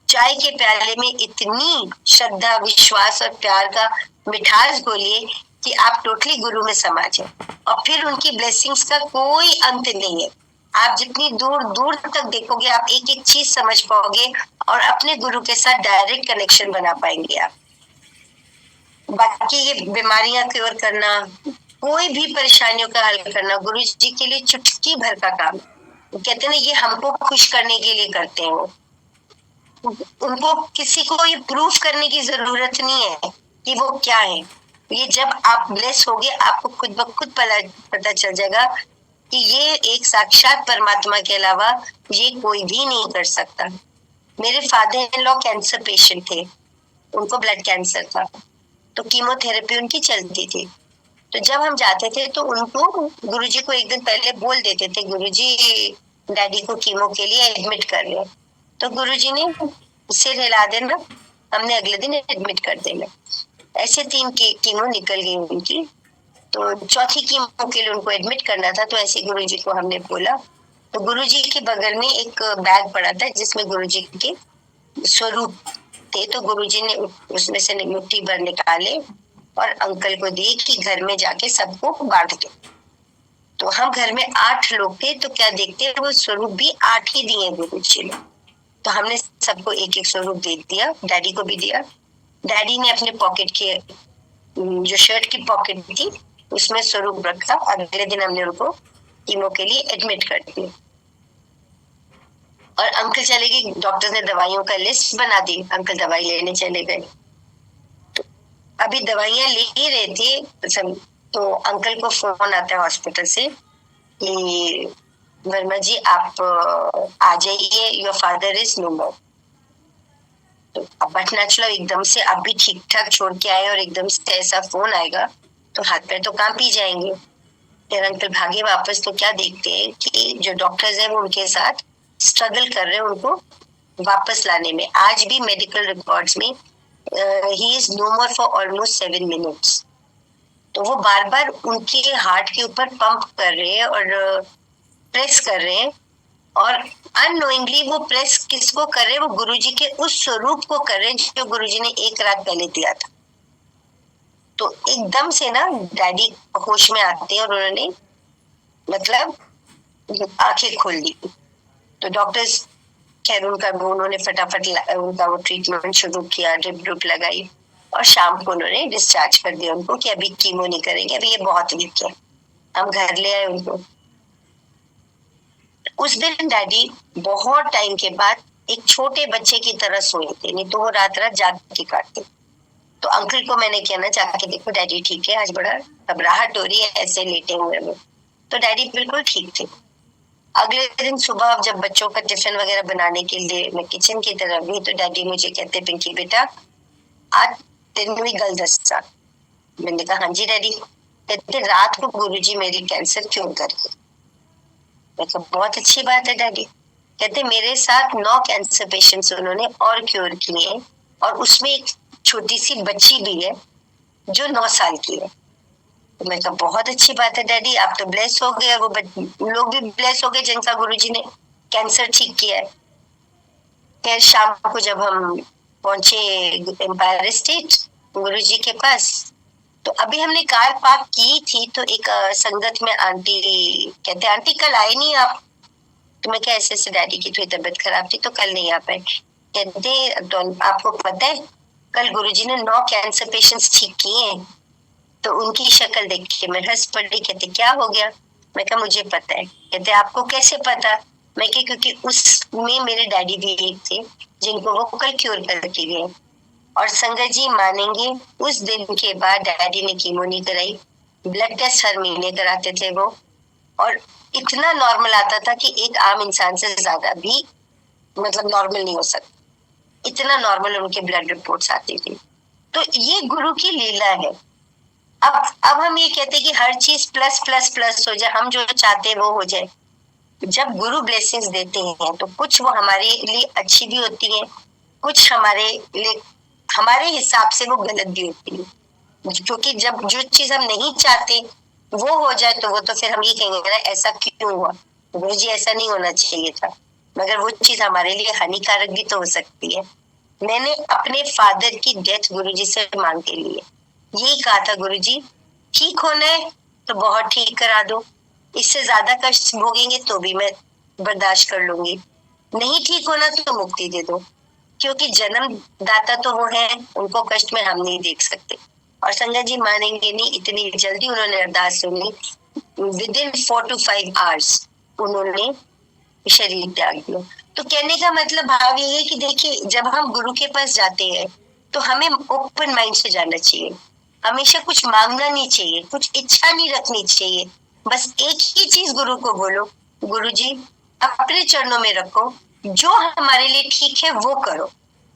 चाय के प्याले में इतनी श्रद्धा, विश्वास और प्यार का मिठास घोलिए कि आप टोटली गुरु में समा जाए। और फिर उनकी ब्लेसिंग्स का कोई अंत नहीं है। आप जितनी दूर दूर तक देखोगे, आप एक एक चीज समझ पाओगे और अपने गुरु के साथ डायरेक्ट कनेक्शन बना पाएंगे आप। बाकी ये बीमारियां क्योर करना, कोई भी परेशानियों का हल करना गुरु जी के लिए चुटकी भर का काम। कहते ना, ये हमको खुश करने के लिए करते हैं। वो उनको किसी को ये प्रूफ करने की जरूरत नहीं है कि वो क्या है। ये जब आप ब्लेस होगे, आपको खुद ब खुद पता चल जाएगा कि ये एक साक्षात परमात्मा के अलावा ये कोई भी नहीं कर सकता। मेरे father in law cancer patient थे, उनको ब्लड कैंसर था, तो कीमोथेरेपी उनकी चलती थी। तो जब हम जाते थे तो उनको गुरुजी को एक दिन पहले बोल देते थे, गुरुजी डैडी को कीमो के लिए एडमिट कर रहे। तो गुरुजी ने सिर हिला देना, हमने अगले दिन एडमिट कर देना। ऐसे 3 कीमो निकल गई उनकी। तो चौथी कीमो के लिए उनको एडमिट करना था, तो ऐसे गुरुजी को हमने बोला। तो गुरुजी के बगल में एक बैग पड़ा था जिसमें गुरुजी के स्वरूप थे। तो गुरुजी ने उसमें से मुट्ठी भर निकाले और अंकल को दिए कि घर में जाके सबको बांट दो। तो हम घर में 8 लोग थे, तो क्या देखते हैं, वो स्वरूप भी 8 ही दिए गुरुजी ने। तो हमने सबको एक एक स्वरूप दे दिया, डैडी को भी दिया। डैडी ने अपने पॉकेट के जो शर्ट की पॉकेट थी उसमें स्वरूप रखा। अगले दिन हमने उनको कीमो के लिए एडमिट कर दिया। और अंकल चले गए, डॉक्टर ने दवाइयों का लिस्ट बना दी, अंकल दवाई लेने चले गए। तो अभी दवाइयां ले ही रहे थे, तो अंकल को फोन आता है हॉस्पिटल से कि वर्मा जी आप आ जाइए, योर फादर इज नो मोर। तो अब बट नेचुरल एकदम से आप भी ठीक ठाक छोड़ के आए और एकदम से ऐसा फोन आएगा तो हाथ पैर तो कांप ही जाएंगे। फिर अंकल भागे वापस, तो क्या देखते हैं कि जो डॉक्टर्स हैं वो उनके साथ स्ट्रगल कर रहे हैं उनको वापस लाने में। आज भी मेडिकल रिकॉर्ड्स में ही is no more for almost 7 minutes. तो वो बार बार उनके हार्ट के ऊपर पंप कर रहे हैं और प्रेस कर रहे हैं, और अननोइंगली वो प्रेस किसको कर रहे हैं, वो गुरुजी के उस स्वरूप को कर रहे हैं जो गुरुजी ने 1 रात पहले दिया था। तो एकदम से ना डैडी होश में आते हैं और उन्होंने मतलब आंखें खोल दी। तो डॉक्टर्स, खैर उन्होंने फटाफट उनका वो ट्रीटमेंट शुरू किया, ड्रिप लगाई और शाम को उन्होंने डिस्चार्ज कर दिया उनको कि अभी कीमो नहीं करेंगे, अभी ये बहुत वीक है। हम घर ले आए उनको। उस दिन डैडी बहुत टाइम के बाद एक छोटे बच्चे की तरह सोए थे, नहीं तो वो रात रात जाग के काटते। तो अंकल को मैंने कहना, जाके देखो डैडी ठीक है, आज बड़ा घबराहट हो रही है ऐसे लेटे हुए में। तो डैडी बिल्कुल ठीक थे। अगले दिन सुबह जब बच्चों का टिफिन वगैरह बनाने के लिए मैं किचन की तरफ गई, तो डैडी मुझे कहते, पिंकी बेटा आज दिन में गल दस्ता। मैंने कहा हाँ जी डैडी। कहते रात को गुरुजी मेरी कैंसर क्योर कर गए। मैं कहा बहुत अच्छी बात है डैडी। कहते मेरे साथ 9 कैंसर पेशेंट्स उन्होंने और क्योर किए, और उसमें एक छोटी सी बच्ची भी है जो 9 साल की है। तो मैं कहा बहुत अच्छी बात है डैडी, आप तो ब्लेस हो गए, वो लोग भी ब्लेस हो गए जिनका गुरुजी ने कैंसर ठीक किया है। फिर शाम को जब हम पहुंचे एम्पायर स्टेट गुरुजी के पास, तो अभी हमने कार पार्क की थी, तो एक संगत में आंटी कहते, आंटी कल आए नहीं आप? तो मैं क्या, ऐसे डैडी की थोड़ी तबीयत खराब थी तो कल नहीं आ पाए। कहते तो आपको पता है कल गुरुजी ने 9 कैंसर पेशेंट्स ठीक किए हैं। तो उनकी शक्ल देख के मैं हंस पड़ी। कहते क्या हो गया? मैं कहा मुझे पता है। कहते आपको कैसे पता? मैं कहा क्योंकि उसमें मेरे डैडी भी एक थे जिनको वो कल क्योर करके गए। और संगत जी मानेंगे, उस दिन के बाद डैडी ने कीमो नहीं कराई, ब्लड टेस्ट हर महीने कराते थे वो, और इतना नॉर्मल आता था कि एक आम इंसान से ज्यादा भी मतलब नॉर्मल नहीं हो सकता, इतना नॉर्मल उनके ब्लड रिपोर्ट्स आती थी। तो ये गुरु की लीला है। अब हम ये कहते हैं कि हर चीज प्लस प्लस प्लस हो जाए, हम जो चाहते हैं वो हो जाए। जब गुरु ब्लेसिंग्स देते हैं तो कुछ वो हमारे लिए अच्छी भी होती है, कुछ हमारे लिए हमारे हिसाब से वो गलत भी होती है, क्योंकि जब जो चीज हम नहीं चाहते वो हो जाए तो वो तो फिर हम ये कहेंगे ना ऐसा क्यों हुआ, गुरु जी ऐसा नहीं होना चाहिए था, मगर वो चीज हमारे लिए हानिकारक भी तो हो सकती है। मैंने अपने फादर की डेथ गुरुजी से मांग के लिए यही कहा था, गुरुजी ठीक होना है तो बहुत ठीक करा दो, इससे ज्यादा कष्ट भोगेंगे तो भी मैं बर्दाश्त कर लूंगी, नहीं ठीक होना तो मुक्ति दे दो, क्योंकि जन्म दाता तो वो है, उनको कष्ट में हम नहीं देख सकते। और संगत जी मानेंगे नहीं, इतनी जल्दी उन्होंने अरदास सुनी, विद इन 4 to 5 hours उन्होंने शरीर त्याग दिया। तो कहने का मतलब भाव ये है कि देखिए जब हम गुरु के पास जाते हैं तो हमें ओपन माइंड से जाना चाहिए, हमेशा कुछ मांगना नहीं चाहिए, कुछ इच्छा नहीं रखनी चाहिए, बस एक ही चीज गुरु को बोलो, गुरु जी अपने चरणों में रखो, जो हमारे लिए ठीक है वो करो,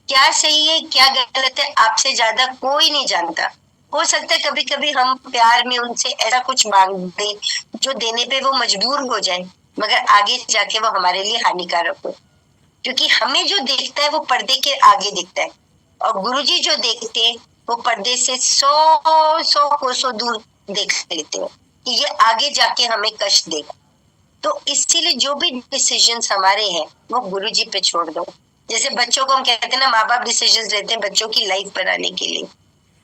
क्या सही है क्या गलत है आपसे ज्यादा कोई नहीं जानता। हो सकता है कभी कभी हम प्यार में उनसे ऐसा कुछ मांग दें जो देने पे वो मजबूर हो जाए, मगर आगे जाके वो हमारे लिए हानिकारक हो, क्योंकि हमें जो दिखता है वो पर्दे के आगे दिखता है, और गुरुजी जो देखते हैं वो पर्दे से 100 कोसों दूर देख लेते हैं कि ये आगे जाके हमें कष्ट देगा। तो इसीलिए जो भी डिसीजंस हमारे हैं वो गुरुजी पे छोड़ दो। जैसे बच्चों को हम कहते हैं ना, माँ बाप डिसीजंस लेते हैं बच्चों की लाइफ बनाने के लिए,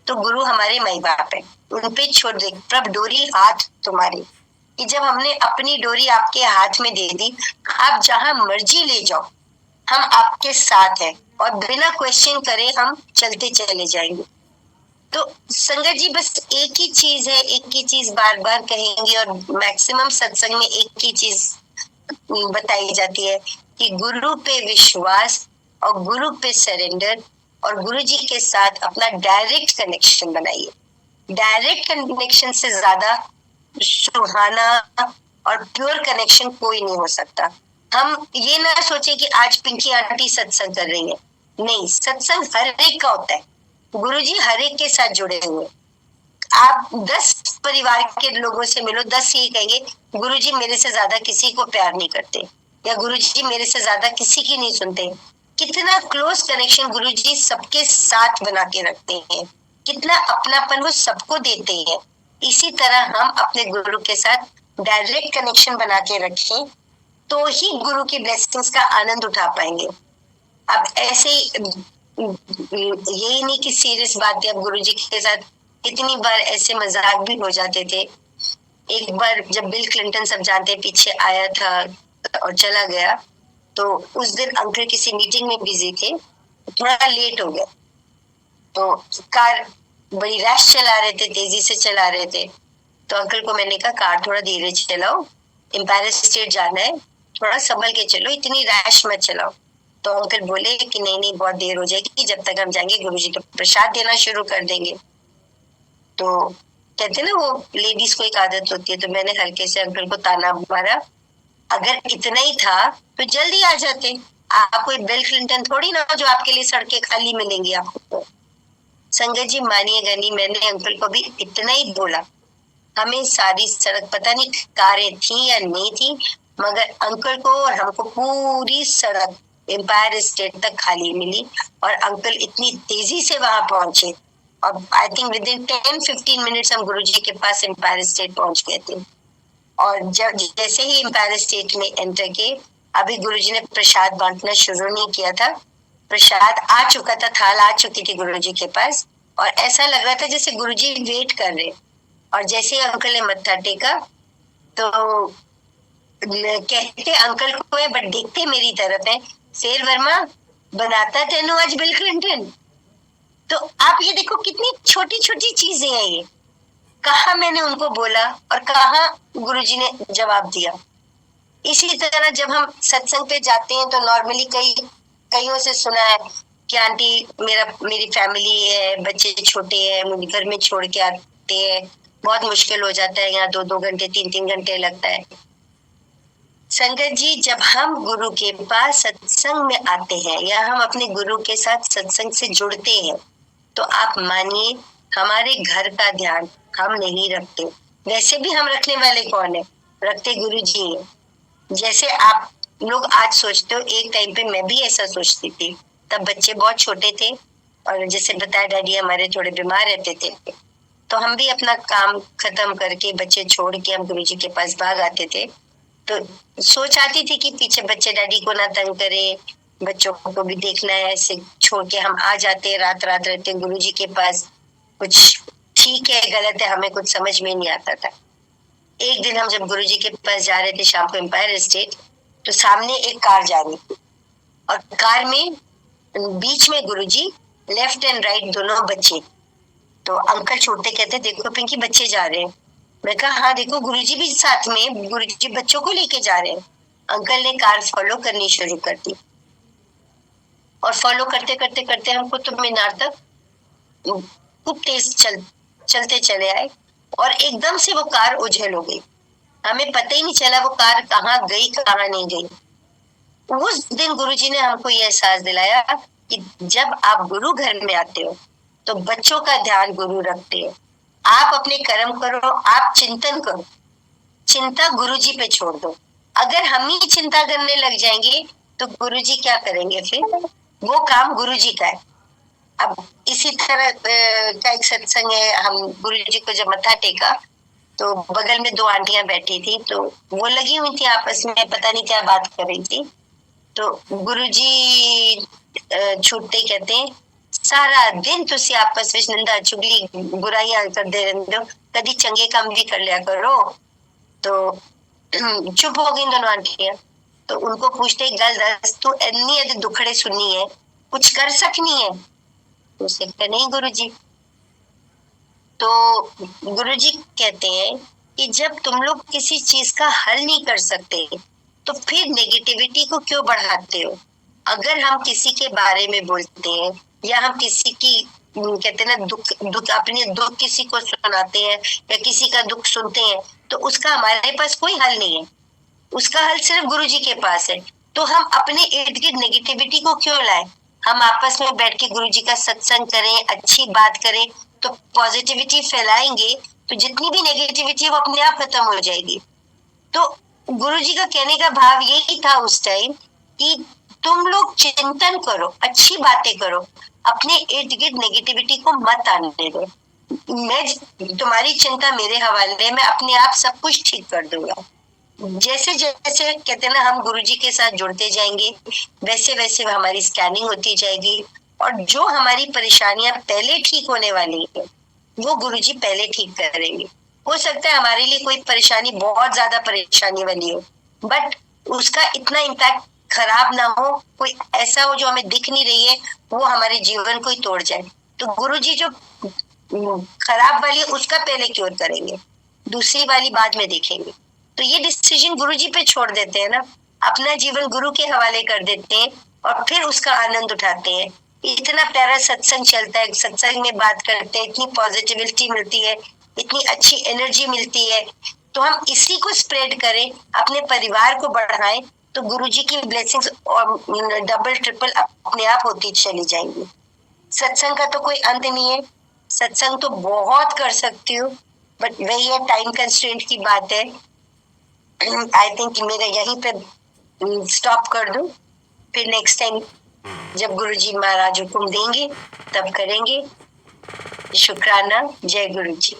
तो गुरु हमारे माई बाप है, उन पे छोड़ दे, प्रभ डोरी हाथ तुम्हारी, कि जब हमने अपनी डोरी आपके हाथ में दे दी, आप जहां मर्जी ले जाओ, हम आपके साथ हैं और बिना क्वेश्चन करे हम चलते चले जाएंगे। तो संगत जी बस एक ही चीज है, एक ही चीज बार बार कहेंगे, और मैक्सिमम सत्संग में एक ही चीज बताई जाती है कि गुरु पे विश्वास और गुरु पे सरेंडर, और गुरु जी के साथ अपना डायरेक्ट कनेक्शन बनाइए। डायरेक्ट कनेक्शन से ज्यादा सुहाना और प्योर कनेक्शन कोई नहीं हो सकता। हम ये ना सोचे कि आज पिंकी आंटी सत्संग कर रही है, नहीं, सत्संग हर एक का होता है, गुरुजी हर एक के साथ जुड़े हुए। आप 10 परिवार के लोगों से मिलो, 10 ये कहेंगे गुरुजी मेरे से ज्यादा किसी को प्यार नहीं करते, या गुरुजी मेरे से ज्यादा किसी की नहीं सुनते। कितना क्लोज कनेक्शन गुरुजी सबके साथ बना के रखते हैं, कितना अपनापन वो सबको देते हैं। इसी तरह हम अपने गुरु के साथ डायरेक्ट कनेक्शन बना के रखें तो ही गुरु की ब्लेसिंग्स का आनंद उठा पाएंगे। अब ऐसे यही नहीं कि सीरियस बात है, अब गुरु जी के साथ कितनी बार ऐसे मजाक भी हो जाते थे। एक बार जब बिल क्लिंटन सब जानते पीछे आया था और चला गया, तो उस दिन अंकल किसी मीटिंग में बिजी थे, थोड़ा लेट हो गया, तो कार बड़ी रैश चला रहे थे, तेजी से चला रहे थे, तो अंकल को मैंने कहा कार थोड़ा धीरे चलाओ, एम्पायर स्टेट जाना है, थोड़ा संभल के चलो, इतनी रैश मत चलाओ। तो अंकल बोले कि नहीं नहीं बहुत देर हो जाएगी, जब तक हम जाएंगे गुरुजी तो प्रसाद देना शुरू कर देंगे। तो कहते ना वो लेडीज को एक आदत होती है, तो मैंने हल्के से अंकल को ताना मारा, अगर इतना ही था तो जल्दी आ जाते, आप कोई बिल क्लिंटन थोड़ी ना जो आपके लिए सड़कें खाली मिलेंगी आपको। संगत जी मानिएगा नहीं, मैंने अंकल को भी इतना ही बोला, हमें सारी सड़क पता नहीं कारें थी या नहीं थी, मगर अंकल को और हमको पूरी सड़क एम्पायर स्टेट तक खाली मिली, और अंकल इतनी तेजी से वहां पहुंचे, और I think with in 10-15 minutes हम गुरुजी के पास एम्पायर स्टेट पहुंच गए थे। और जब जैसे ही एम्पायर स्टेट में एंटर किए, अभी गुरुजी ने प्रसाद बांटना शुरू नहीं किया था, प्रसाद आ चुका था, थाल आ चुकी थी गुरुजी के पास, और ऐसा लग रहा था जैसे गुरुजी वेट कर रहे। और जैसे अंकल ने मत्था टेका तो कहते अंकल को है बट देखते मेरी तरफ है, शेर वर्मा बनाता तेनू आज बिल क्लिंटन। तो आप ये देखो कितनी छोटी छोटी चीजें हैं ये, कहा मैंने उनको बोला और कहा गुरुजी ने जवाब दिया। इसी तरह जब हम सत्संग पे जाते हैं तो नॉर्मली कईयों से सुना है कि आंटी मेरी फैमिली है, बच्चे छोटे हैं, मुझे घर में छोड़ के आते हैं, बहुत मुश्किल हो जाता है, यहाँ 2-2 घंटे 3-3 घंटे लगता है। संगत जी, जब हम गुरु के पास सत्संग में आते हैं या हम अपने गुरु के साथ सत्संग से जुड़ते हैं, तो आप मानिए हमारे घर का ध्यान हम नहीं रखते। वैसे भी हम रखने वाले कौन है? रखते गुरु जी हैं। जैसे आप लोग आज सोचते हो, एक टाइम पे मैं भी ऐसा सोचती थी। तब बच्चे बहुत छोटे थे और जैसे बताया डैडी हमारे थोड़े बीमार रहते थे, तो हम भी अपना काम खत्म करके बच्चे छोड़ के हम गुरु जी के पास भाग आते थे। तो सोच आती थी कि पीछे बच्चे डैडी को ना तंग करे, बच्चों को भी देखना है, ऐसे छोड़ के हम आ जाते, रात रात रहते गुरु जी के पास। कुछ ठीक है गलत है हमें कुछ समझ में नहीं आता था। एक दिन हम जब गुरु जी के पास जा रहे थे शाम को एम्पायर एस्टेट, तो सामने एक कार जा रही थी और कार में बीच में गुरुजी, लेफ्ट एंड राइट दोनों बच्चे। तो अंकल छोटे कहते देखो पिंकी बच्चे जा रहे हैं। मैं कहा हाँ देखो गुरुजी भी साथ में, गुरुजी बच्चों को लेके जा रहे हैं। अंकल ने कार फॉलो करनी शुरू कर दी और फॉलो करते करते करते हम कुतुब मीनार तक खूब तेज चलते चले आए और एकदम से वो कार उछल हो गई। हमें पता ही नहीं चला वो कार कहाँ गई कहाँ नहीं गई। उस दिन गुरुजी ने हमको ये एहसास दिलाया कि जब आप गुरु घर में आते हो तो बच्चों का ध्यान गुरु रखते हो। आप अपने कर्म करो, आप चिंतन करो, चिंता गुरुजी पे छोड़ दो। अगर हम ही चिंता करने लग जाएंगे तो गुरुजी क्या करेंगे? फिर वो काम गुरुजी का है। अब इसी तरह का एक सत्संग है, हम गुरुजी को जब मत्था टेका तो बगल में 2 आंटियां बैठी थी, तो वो लगी हुई थी आपस में, पता नहीं क्या बात कर रही थी। तो गुरुजी छूटते कहते हैं सारा दिन तुसी आपस ਵਿੱਚ निंदा चुगली बुराइयां करते रहते हो, कभी चंगे काम भी कर लिया करो। तो चुप हो गई दोनों आंटियां। तो उनको पूछते गल दस तू इतनी अधिक दुखड़े सुननी है, कुछ कर सकनी है? तो उसने कहा नहीं गुरुजी। तो गुरुजी कहते हैं कि जब तुम लोग किसी चीज का हल नहीं कर सकते तो फिर नेगेटिविटी को क्यों बढ़ाते हो? अगर हम किसी के बारे में बोलते हैं या हम किसी की कहते हैं ना दुख अपने दुख किसी को सुनाते हैं या किसी का दुख सुनते हैं, तो उसका हमारे पास कोई हल नहीं है, उसका हल सिर्फ गुरुजी के पास है। तो हम अपने इर्द गिर्द नेगेटिविटी को क्यों लाए? हम आपस में बैठ के गुरुजी का सत्संग करें, अच्छी बात करें, तो पॉजिटिविटी फैलाएंगे तो जितनी भी नेगेटिविटी है वो अपने आप खत्म हो जाएगी। तो गुरुजी का कहने का भाव यही था उस टाइम कि तुम लोग चिंतन करो, अच्छी बातें करो, अपने इर्द गिर्द नेगेटिविटी को मत आने दो। मैं तुम्हारी चिंता मेरे हवाले, मैं अपने आप सब कुछ ठीक कर दूंगा। जैसे जैसे कहते हैं ना हम गुरुजी के साथ जुड़ते जाएंगे वैसे वैसे हमारी स्कैनिंग होती जाएगी और जो हमारी परेशानियां पहले ठीक होने वाली है वो गुरुजी पहले ठीक करेंगे। हो सकता है हमारे लिए कोई परेशानी बहुत ज्यादा परेशानी वाली हो, बट उसका इतना इम्पैक्ट खराब ना हो, कोई ऐसा हो जो हमें दिख नहीं रही है वो हमारे जीवन को ही तोड़ जाए। तो गुरुजी जो खराब वाली है उसका पहले क्योर करेंगे, दूसरी वाली बाद में देखेंगे। तो ये डिसीजन गुरुजी पे छोड़ देते हैं ना, अपना जीवन गुरु के हवाले कर देते हैं और फिर उसका आनंद उठाते हैं। इतना प्यारा सत्संग चलता है, सत्संग में बात करते हैं, इतनी पॉजिटिविटी मिलती है, इतनी अच्छी एनर्जी मिलती है। तो हम इसी को स्प्रेड करें, अपने परिवार को बढ़ाएं, तो गुरुजी की ब्लेसिंग्स और डबल ट्रिपल अपने आप होती चली जाएंगी। सत्संग का तो कोई अंत नहीं है, सत्संग तो बहुत कर सकती हूँ, बट वही है टाइम कंस्ट्रेंट की बात है। आई थिंक मेरा यहीं पे स्टॉप कर दूं, फिर नेक्स्ट टाइम जब गुरुजी महाराज हुक्म देंगे तब करेंगे। शुक्राना, जय गुरुजी।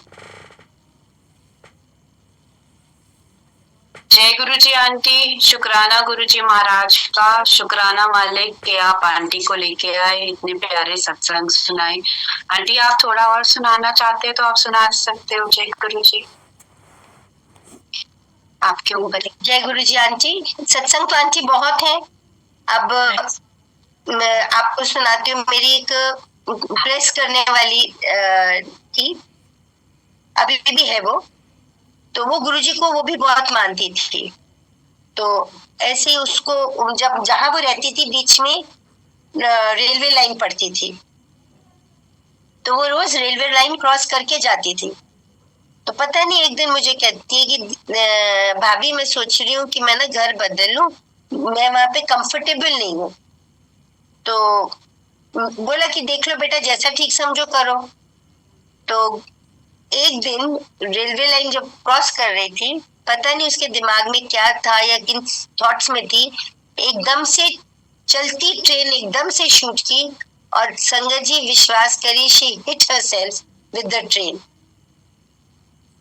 जय गुरु जी आंटी, शुक्राना गुरु जी महाराज का, शुक्राना मालिक के आप आंटी को लेके आए, इतने प्यारे सत्संग सुनाए। आंटी आप थोड़ा और सुनाना चाहते हैं तो आप सुना सकते हो। जय गुरु जी, आपके ऊपर। जय गुरु जी आंटी। सत्संग तो आंटी बहुत है, अब मैं आपको सुनाती हूँ। मेरी एक प्रेस करने वाली थी, अभी भी है वो, तो वो गुरुजी को वो भी बहुत मानती थी। तो ऐसे ही उसको जब जहां वो रहती थी बीच में रेलवे लाइन पड़ती थी, तो वो रोज रेलवे लाइन क्रॉस करके जाती थी। तो पता नहीं एक दिन मुझे कहती है कि भाभी मैं सोच रही हूँ कि मैं ना घर बदल लूं, मैं वहां पे कंफर्टेबल नहीं हूँ। तो बोला कि देख लो बेटा, जैसा ठीक समझो करो। तो एक दिन रेलवे लाइन जब क्रॉस कर रही थी, पता नहीं उसके दिमाग में क्या था या किन थॉट्स में थी, एकदम से चलती ट्रेन एकदम से शूट की और संगत जी विश्वास करिए, she hit herself with the train.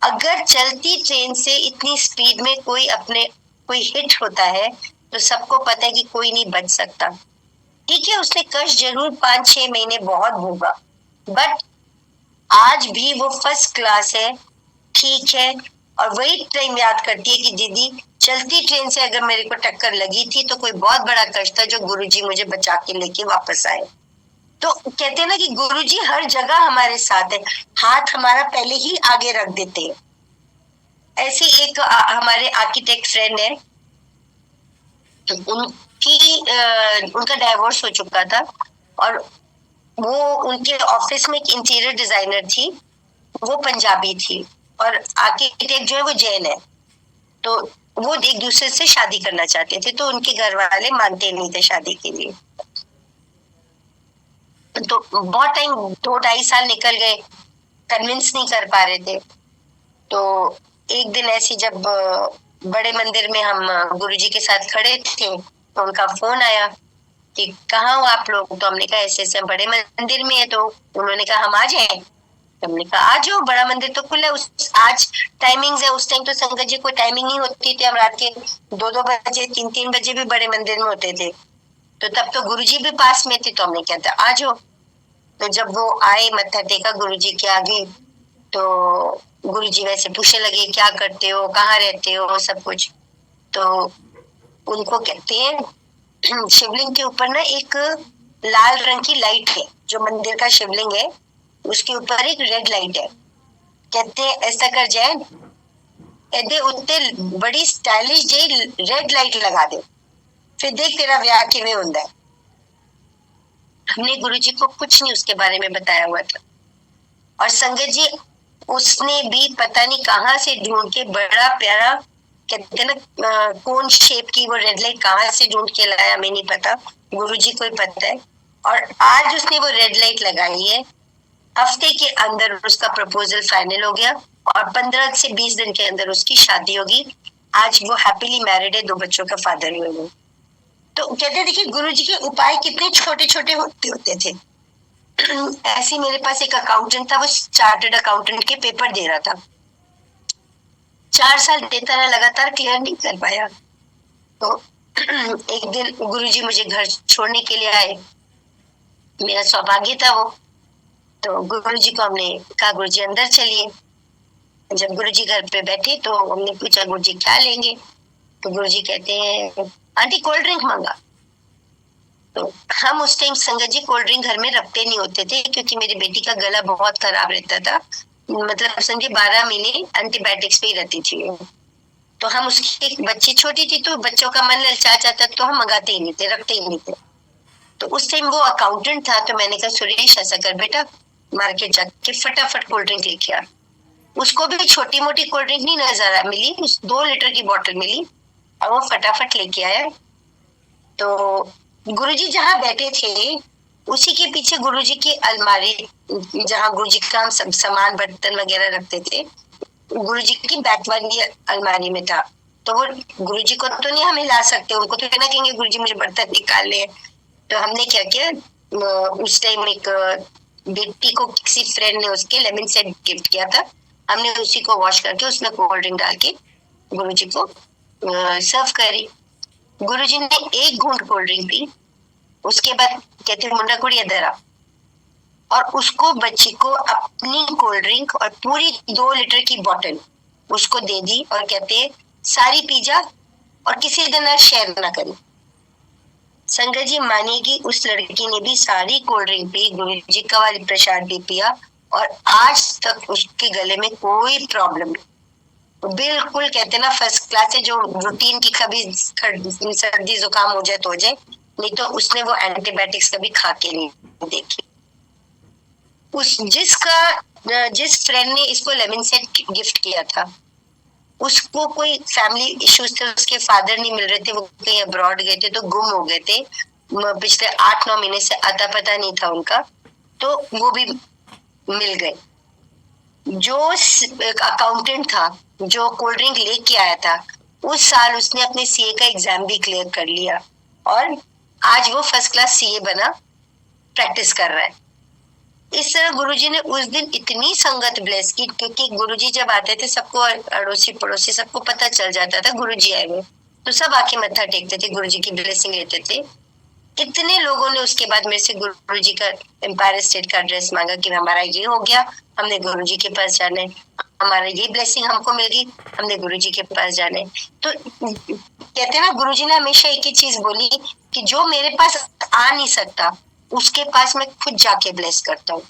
अगर चलती ट्रेन से इतनी स्पीड में कोई हिट होता है तो सबको पता है कि कोई नहीं बच सकता। ठीक है, उसने कष्ट जरूर 5-6 महीने बहुत भोगा, बट आज भी वो फर्स्ट क्लास है, ठीक है। और वही टाइम याद करती है कि दीदी चलती ट्रेन से अगर मेरे को टक्कर लगी थी तो कोई बहुत बड़ा कष्ट था जो गुरुजी मुझे बचा के लेके वापस आए। तो कहते हैं ना कि गुरुजी हर जगह हमारे साथ है, हाथ हमारा पहले ही आगे रख देते हैं। ऐसे एक हमारे आर्किटेक्ट फ्रेंड है, उनका डाइवोर्स हो चुका था और वो उनके ऑफिस में एक इंटीरियर डिजाइनर थी, वो पंजाबी थी और आर्किटेक्ट जो है वो जैन है। तो वो एक दूसरे से शादी करना चाहते थे, तो उनके घर वाले मानते नहीं थे शादी के लिए। तो बहुत टाइम 2-2.5 साल निकल गए, कन्विंस नहीं कर पा रहे थे। तो एक दिन ऐसी जब बड़े मंदिर में हम गुरुजी के साथ खड़े थे तो उनका फोन आया कि कहाँ हो आप लोग। तो हमने कहा ऐसे ऐसे बड़े मंदिर में है। तो उन्होंने कहा हम आ जाएं। हमने कहा आ जाओ, बड़ा मंदिर तो खुला है। आज टाइमिंग्स है, उस टाइम तो संगत जी कोई टाइमिंग नहीं होती थी, हम रात के 2-2 बजे 3-3 बजे भी बड़े मंदिर में होते थे। तो तब तो गुरुजी भी पास में थे, तो हमने कहता आ जाओ। तो जब वो आए, मत्था टेका गुरुजी के आगे, तो गुरुजी वैसे पूछने लगे क्या करते हो, कहाँ रहते हो, सब कुछ। तो उनको कहते हैं शिवलिंग के ऊपर ना एक लाल रंग की लाइट है, जो मंदिर का शिवलिंग है उसके ऊपर एक रेड लाइट है। कहते हैं ऐसा कर जाए, एदे उत्ते बड़ी स्टाइलिश जी रेड लाइट लगा दे, फिर देख तेरा ब्याह किवें हुंदा है। हमने गुरुजी को कुछ नहीं उसके बारे में बताया हुआ था और संगत जी उसने भी पता नहीं कहाँ से ढूंढ के बड़ा प्यारा, कहते ना कौन शेप की वो रेड लाइट कहाँ से ढूंढ के लाया, हमें नहीं पता, गुरुजी को ही पता है। और आज उसने वो रेड लाइट लगाई है, हफ्ते के अंदर उसका प्रपोजल फाइनल हो गया और 15 से 20 दिन के अंदर उसकी शादी होगी। आज वो हैप्पीली मैरिड है, 2 बच्चों का फादर हुए वो। तो कहते देखिए गुरुजी के उपाय कितने छोटे छोटे होते थे। ऐसे मेरे पास एक अकाउंटेंट था, वो चार्टर्ड अकाउंटेंट के पेपर दे रहा था, 4 साल देता रहा, लगातार क्लियर नहीं कर पाया। तो एक दिन गुरुजी मुझे घर छोड़ने के लिए आए, मेरा सौभाग्य था वो। तो गुरुजी को हमने कहा गुरुजी अंदर चलिए। जब गुरुजी घर पे बैठे तो हमने पूछा गुरुजी क्या लेंगे। तो गुरुजी कहते हैं आंटी कोल्ड ड्रिंक मांगा। तो हम उस टाइम संगत जी कोल्ड ड्रिंक घर में रखते नहीं होते थे, क्योंकि मेरी बेटी का गला बहुत खराब रहता था, मतलब समझे 12 महीने एंटीबायोटिक्स पे ही रहती थी। तो हम उसकी बच्ची छोटी थी तो बच्चों का मन ललचा जाता तो हम मंगाते ही नहीं थे, रखते ही नहीं थे। तो उस टाइम वो अकाउंटेंट था, तो मैंने कहा सुरेश ऐसा कर बेटा, मार्केट जाके फटाफट कोल्ड ड्रिंक लेके आ। उसको भी छोटी मोटी कोल्ड ड्रिंक नहीं नजर मिली, उस 2 लीटर की बोतल मिली और वो फटाफट लेके आया। तो गुरुजी जहाँ बैठे थे उसी के पीछे गुरुजी की अलमारी, जहाँ गुरुजी का हम सब सामान बर्तन वगैरह रखते थे, गुरुजी की बैक वाली अलमारी में था। तो वो गुरुजी को तो नहीं हमें ला सकते, उनको तो ना कहेंगे गुरुजी मुझे बर्तन निकालने। तो हमने क्या किया, उस टाइम एक बेटी को किसी फ्रेंड ने उसके लेमन सेट गिफ्ट किया था, हमने उसी को वॉश करके उसमें कोल्ड ड्रिंक डाल के गुरुजी को सर्व करी। गुरुजी ने एक घूंट कोल्ड ड्रिंक पी, उसके बाद कहते मुंडा कुड़ी इधर आ, और उसको बच्ची को अपनी कोल्ड ड्रिंक और पूरी 2 लीटर की बोतल उसको दे दी और कहते सारी पी जा और किसी दिन शेयर ना करी। संगत जी मानेगी उस लड़की ने भी सारी कोल्ड ड्रिंक पी, गुरुजी का वाली प्रसाद भी पिया और आज तक उसके गले में कोई प्रॉब्लम नहीं, बिल्कुल कहते ना फर्स्ट क्लास है। जो रूटीन की कभी सर्दी जुकाम हो जाए तो हो जाए, नहीं तो उसने वो एंटीबायोटिक्स कभी खा के नहीं देखी। जिसका जिस फ्रेंड ने इसको लेमन सेट गिफ्ट किया था, उसको कोई फैमिली इश्यूज थे, उसके फादर नहीं मिल रहे थे, वो कहीं अब्रॉड गए थे, तो गुम हो गए थे पिछले 8-9 महीने से, आता पता नहीं था उनका, तो वो भी मिल गए। जो अकाउंटेंट था जो कोल्ड ड्रिंक लेके आया था, उस साल उसने अपने सीए का एग्जाम भी क्लियर कर लिया और आज वो फर्स्ट क्लास सीए बना, प्रैक्टिस कर रहा है। इस तरह गुरुजी ने उस दिन इतनी संगत ब्लेस की, क्योंकि गुरुजी जब आते थे सबको, अड़ोसी पड़ोसी सबको पता चल जाता था गुरुजी आए हुए, तो सब आके मत्था टेकते थे, गुरुजी की ब्लेसिंग लेते थे। कितने लोगों ने उसके बाद मेरे से गुरुजी का एम्पायर स्टेट का एड्रेस मांगा कि हमारा ये हो गया, हमने गुरुजी के पास जाना है, हमारा ये ब्लेसिंग हमको मिल गई, हमने गुरुजी के पास जाना है। तो कहते हैं ना, गुरुजी ने हमेशा एक ही चीज बोली कि जो मेरे पास आ नहीं सकता उसके पास मैं खुद जाके ब्लेस करता हूँ।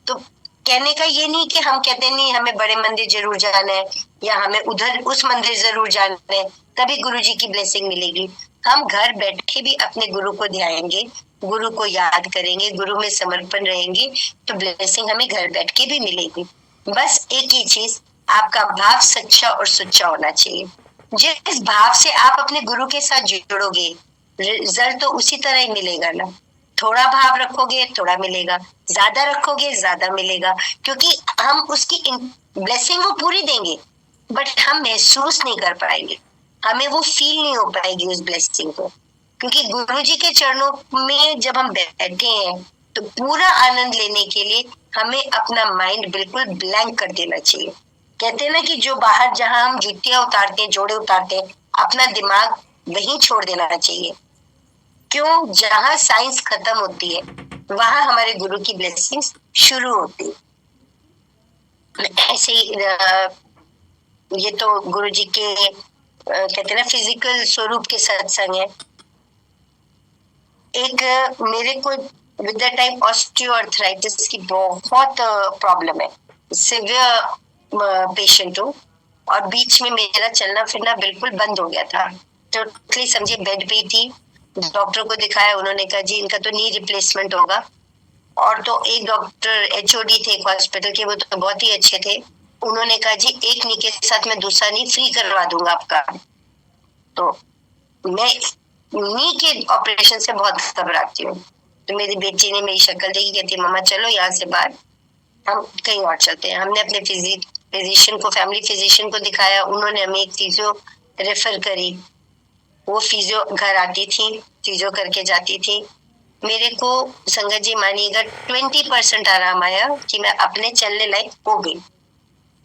तो कहने का ये नहीं कि हम कहते नहीं हमें बड़े मंदिर जरूर जाना है या हमें उधर उस मंदिर जरूर जाना है तभी गुरुजी की ब्लेसिंग मिलेगी। हम घर बैठे भी अपने गुरु को ध्याएंगे, गुरु को याद करेंगे, गुरु में समर्पण रहेंगे, तो ब्लेसिंग हमें घर बैठ के भी मिलेगी। बस एक ही चीज, आपका भाव सच्चा और सुच्चा होना चाहिए। जिस भाव से आप अपने गुरु के साथ जुड़ोगे, रिजल्ट तो उसी तरह ही मिलेगा ना। थोड़ा भाव रखोगे थोड़ा मिलेगा, ज्यादा रखोगे ज्यादा मिलेगा, क्योंकि हम उसकी ब्लेसिंग वो पूरी देंगे बट हम महसूस नहीं कर पाएंगे, हमें वो फील नहीं हो पाएगी उस ब्लेसिंग को। क्योंकि गुरु जी के चरणों में जब हम बैठे हैं तो पूरा आनंद लेने के लिए हमें अपना माइंड बिल्कुल ब्लैंक कर देना चाहिए। कहते हैं ना कि जो बाहर जहां हम जुतियां उतारते हैं, जोड़े उतारते हैं, अपना दिमाग वहीं छोड़ देना चाहिए। क्यों? जहां साइंस खत्म होती है वहां हमारे गुरु की ब्लेसिंग्स शुरू होती है। ऐसे ये तो गुरु जी के कहते हैं ना फिजिकल स्वरूप के सत्संग है। एक मेरे को विद द टाइम ऑस्टियोआर्थराइटिस की बहुत प्रॉब्लम है, सिवियर पेशेंट हूँ और बीच में मेरा चलना फिरना बिल्कुल बंद हो गया था। टोटली समझिए बेड पे थी, डॉक्टर को दिखाया, उन्होंने कहा जी इनका तो नी रिप्लेसमेंट होगा। और तो एक डॉक्टर एचओडी थे हॉस्पिटल के, वो तो बहुत ही अच्छे थे, उन्होंने कहा जी एक नी के साथ मैं दूसरा नी फ्री करवा दूंगा आपका। तो मैं नी के ऑपरेशन से बहुत घबराती हूँ, तो मेरी बेटी ने मेरी शक्ल देखी, कहती मम्मा चलो यहाँ से बाहर, हम कहीं और चलते हैं। हमने अपने फिजिशियन को, फैमिली फिजिशियन को दिखाया, उन्होंने हमें एक फिजियो रेफर करी। वो फिजियो घर आती थी, फिजियो करके जाती थी। मेरे को संगत जी मानिएगा 20% आराम आया कि मैं अपने चलने लायक हो गई।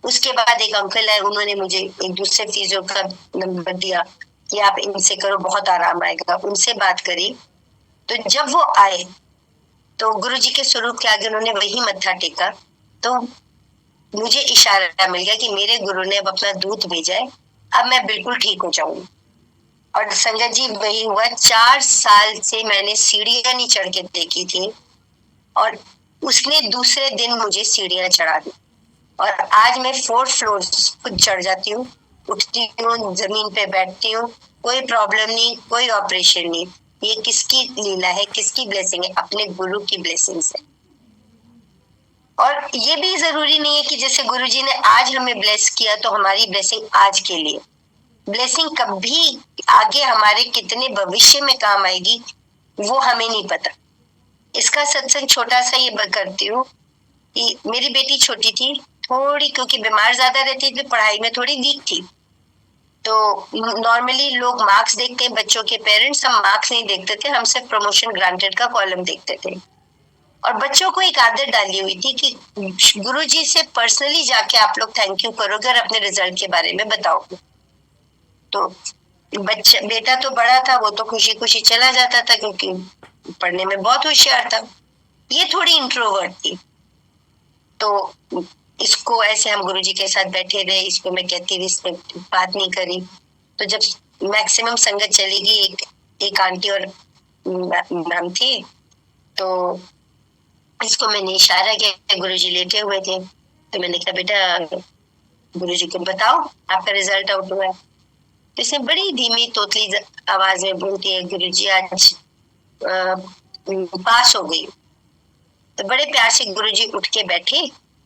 उसके बाद एक अंकल आए, उन्होंने मुझे एक दूसरे फिजियो का नंबर दिया कि आप इनसे करो, बहुत आराम आएगा। उनसे बात करी, तो जब वो आए तो गुरु जी के स्वरूप के आगे उन्होंने वही मत्था टेका, तो मुझे इशारा मिल गया कि मेरे गुरु ने अब अपना दूत भेजा है, अब मैं बिल्कुल ठीक हो जाऊंगी। और संगत जी वही हुआ, 4 साल से मैंने सीढ़ियां नहीं चढ़ के देखी थी और उसने दूसरे दिन मुझे सीढ़ियां चढ़ा दी और आज मैं 4 फ्लोर खुद चढ़ जाती हूँ, उठती हूँ, जमीन पे बैठती हूँ, कोई प्रॉब्लम नहीं, कोई ऑपरेशन नहीं। ये किसकी लीला है, किसकी ब्लेसिंग है? अपने गुरु की ब्लेसिंग है। और ये भी जरूरी नहीं है कि जैसे गुरु जी ने आज हमें ब्लेस किया तो हमारी ब्लेसिंग आज के लिए, ब्लेसिंग कभी आगे हमारे कितने भविष्य में काम आएगी वो हमें नहीं पता। इसका सत्संग छोटा सा ये करती हूँ कि मेरी बेटी छोटी थी थोड़ी, क्योंकि बीमार ज्यादा रहती थी, पढ़ाई में थोड़ी वीक थी। तो नॉर्मली लोग मार्क्स देखते हैं बच्चों के पेरेंट्स, हम मार्क्स नहीं देखते थे, हम सिर्फ प्रमोशन ग्रांटेड का कॉलम देखते थे। और बच्चों को एक आदत डाली हुई थी कि गुरुजी से पर्सनली जाके आप लोग थैंक यू करोगे और अपने रिजल्ट के बारे में बताओगे। तो बेटा तो बड़ा था, वो तो खुशी खुशी चला जाता था क्योंकि पढ़ने में बहुत होशियार था। ये थोड़ी इंट्रोवर्ट थी, तो इसको ऐसे हम गुरुजी के साथ बैठे रहे, इसको मैं कहती रही, इसने बात नहीं करी। तो जब मैक्सिमम संगत चली गई, एक आंटी और मैम थी, तो इसको मैंने इशारा किया, गुरुजी लेटे हुए थे, तो मैंने कहा बेटा गुरुजी को बताओ आपका रिजल्ट आउट हुआ है। तो इसने बड़ी धीमी तोतली आवाज में बोलती है, गुरुजी आज पास हो गई। तो बड़े प्यार से गुरुजी उठ के बैठे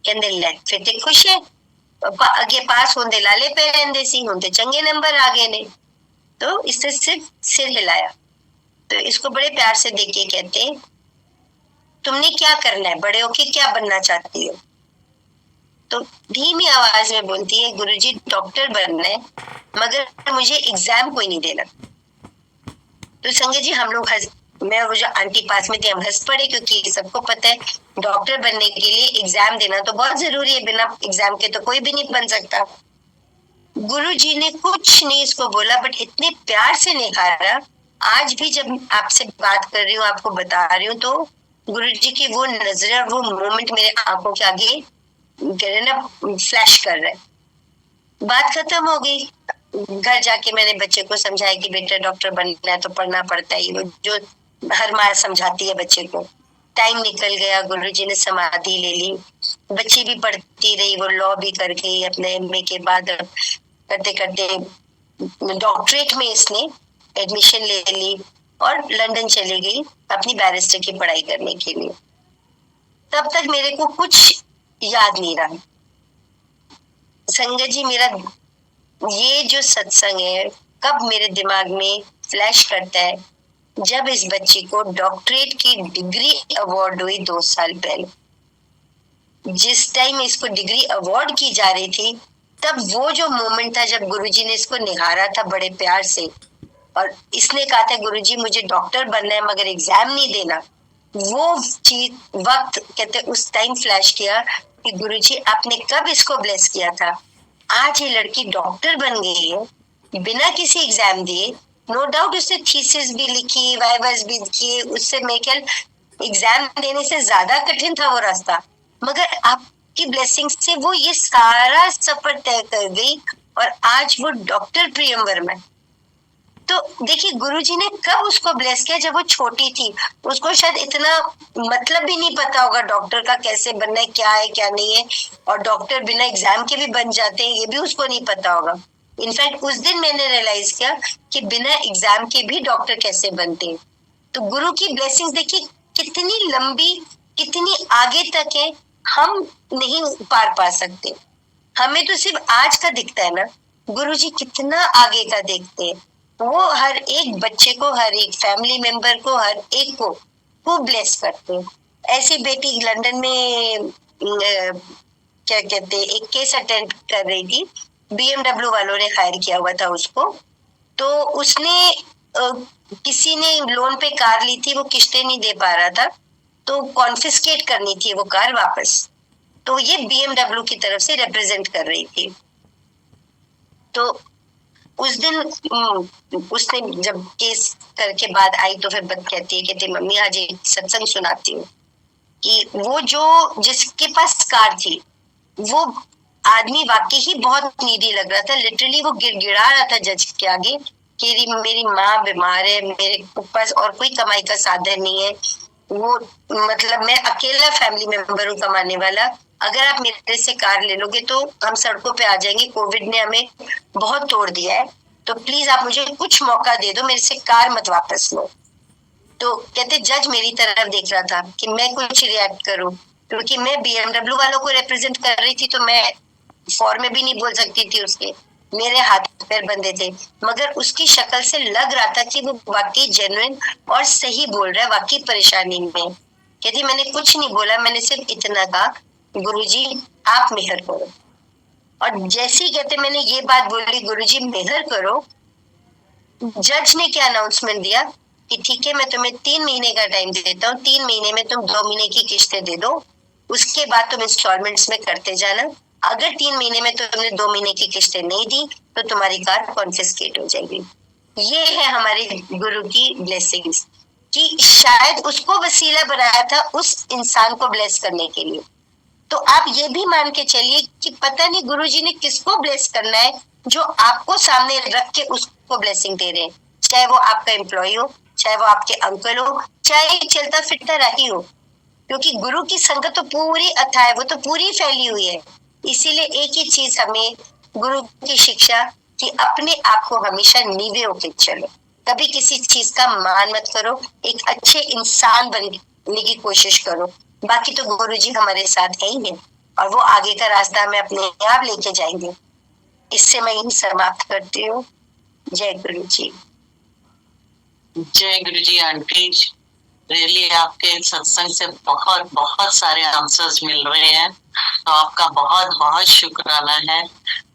कहते ले फिर ते खुश है अगे पास होंदे लाले पे रहंदे सी होंदे चंगे नंबर आ गए ने। तो इससे सिर्फ सिर हिलाया। तो इसको बड़े प्यार से देख के कहते तुमने क्या करना है, बड़े होके क्या बनना चाहती हो? तो धीमी आवाज में बोलती है गुरुजी डॉक्टर बनना है मगर मुझे एग्जाम कोई नहीं देना। तो संजय जी हम लोग मैं वो जो आंटी पास में थी हम हंस पड़े क्योंकि सबको पता है डॉक्टर बनने के लिए एग्जाम देना तो बहुत जरूरी है, बिना एग्जाम के तो कोई भी नहीं बन सकता। गुरुजी ने कुछ नहीं इसको बोला बट इतने प्यार से निखारा। आज भी जब आपसे बात कर रही हूँ आपको बता रही हूँ तो गुरुजी की वो नजर वो मोमेंट मेरे आंखों के आगे ना फ्लैश कर रहा है। बात खत्म हो गई। घर जाके मैंने बच्चे को समझाया कि बेटा डॉक्टर बनना है तो पढ़ना पड़ता है, वो जो हर माँ समझाती है बच्चे को। टाइम निकल गया, गुरुजी ने समाधि ले ली, बच्ची भी पढ़ती रही, वो लॉ भी कर गई अपने एमए के बाद। करते करते डॉक्टरेट में इसने एडमिशन ले ली और लंदन चली गई अपनी बैरिस्टर की पढ़ाई करने के लिए। तब तक मेरे को कुछ याद नहीं रहा। संगत जी मेरा ये जो सत्संग है कब मेरे दिमाग में फ्लैश करता है, जब इस बच्ची को डॉक्टरेट की डिग्री अवार्ड हुई 2 साल पहले। जिस टाइम इसको डिग्री अवार्ड की जा रही थी तब वो जो मोमेंट था जब गुरुजी ने इसको निहारा था बड़े प्यार से और इसने कहा था गुरुजी मुझे डॉक्टर बनना है मगर एग्जाम नहीं देना। वो चीज वक्त कहते उस टाइम फ्लैश किया कि गुरुजी आपने कब इसको ब्लेस किया था। आज ये लड़की डॉक्टर बन गई है बिना किसी एग्जाम दिए। नो डाउट उसने थीसिस भी लिखी, वाइवास भी किए, उससे मैं ख्याल एग्जाम देने से ज्यादा कठिन था वो रास्ता, मगर आपकी ब्लेसिंग से वो ये सारा सफर तय कर गई और आज वो डॉक्टर प्रियम वर्मा है। तो देखिए गुरुजी ने कब उसको ब्लेस किया, जब वो छोटी थी। उसको शायद इतना मतलब भी नहीं पता होगा डॉक्टर का कैसे बनना है, क्या है क्या नहीं है, और डॉक्टर बिना एग्जाम के भी बन जाते हैं ये भी उसको नहीं पता होगा। इनफैक्ट उस दिन मैंने रियलाइज किया कि बिना एग्जाम के भी डॉक्टर कैसे बनते हैं। तो गुरु की ब्लेसिंग देखिए कितनी लंबी कितनी आगे तक है, हम नहीं पार पा सकते। हमें तो सिर्फ आज का दिखता है ना, गुरुजी कितना आगे का देखते हैं। वो हर एक बच्चे को, हर एक फैमिली मेंबर को, हर एक को खूब ब्लेस करते हैं। ऐसी बेटी लंदन में क्या कहते एक केस अटेंड कर रही थी, BMW वालों ने हायर किया हुआ था उसको। तो उसने किसी ने लोन पे कार ली थी, वो किस्तें नहीं दे पा रहा था तो कॉन्फिस्केट करनी थी वो कार वापस। तो ये BMW की तरफ से रिप्रेजेंट कर रही थी। तो उस दिन उसने जब केस करके बाद आई तो फिर बत कहती है मम्मी आज एक सत्संग सुनाती हूँ कि वो जो जिसके पास कार थी वो आदमी वाकई ही बहुत नीडी लग रहा था। लिटरली वो गिड़गिड़ा रहा था जज के आगे कि मेरी माँ बीमार है, मेरे पास और कोई कमाई का साधन नहीं है, वो मतलब मैं अकेला फैमिली मेंबर हूँ कमाने वाला, अगर आप मेरे से कार ले लोगे तो हम सड़कों पे आ जाएंगे, कोविड ने हमें बहुत तोड़ दिया है, तो प्लीज आप मुझे कुछ मौका दे दो, मेरे से कार मत वापस लो। तो कहते जज मेरी तरफ देख रहा था कि मैं कुछ रिएक्ट करूं, क्योंकि मैं BMW वालों को रिप्रेजेंट कर रही थी तो मैं फॉर में भी नहीं बोल सकती थी, उसके मेरे हाथ पैर बंधे थे, मगर उसकी शक्ल से लग रहा था कि वो वाकई जेन्युइन और सही बोल रहा है, वाकई परेशानी में। कहती मैंने कुछ नहीं बोला, मैंने सिर्फ इतना कहा गुरुजी आप मेहर करो। और जैसे ही कहते मैंने ये बात बोली गुरुजी मेहर करो, जज ने क्या अनाउंसमेंट दिया कि ठीक है मैं तुम्हें 3 महीने का टाइम देता हूँ, 3 महीने में तुम 2 महीने की किस्तें दे दो, उसके बाद तुम इंस्टॉलमेंट्स में करते जाना। अगर 3 महीने में तुमने 2 महीने की किस्तें नहीं दी तो तुम्हारी कार कॉन्फिस्केट हो जाएगी। ये है हमारे गुरु की ब्लेसिंग्स कि शायद उसको वसीला बनाया था उस इंसान को ब्लेस करने के लिए। तो आप ये भी मान के चलिए कि पता नहीं गुरुजी ने किसको ब्लेस करना है जो आपको सामने रख के उसको ब्लेसिंग दे रहे हैं, चाहे वो आपका एम्प्लॉय हो, चाहे वो आपके अंकल हो, चाहे चलता फिरता राही हो, क्योंकि गुरु की संगत तो पूरी अथाह है, वो तो पूरी फैली हुई है। इसीलिए एक ही चीज हमें गुरु की शिक्षा कि अपने आप को हमेशा नीवे होकर चलो, कभी किसी चीज का मान मत करो, एक अच्छे इंसान बनने की कोशिश करो। बाकी तो गुरुजी हमारे साथ है ही है, और वो आगे का रास्ता हमें अपने आप लेके जाएंगे। इससे मैं यही समाप्त करती हूँ। जय गुरु जी। जय गुरु जी आंटी। रियली आपके सत्संग से बहुत बहुत सारे आंसर्स मिल रहे हैं, तो आपका बहुत बहुत शुक्राना है।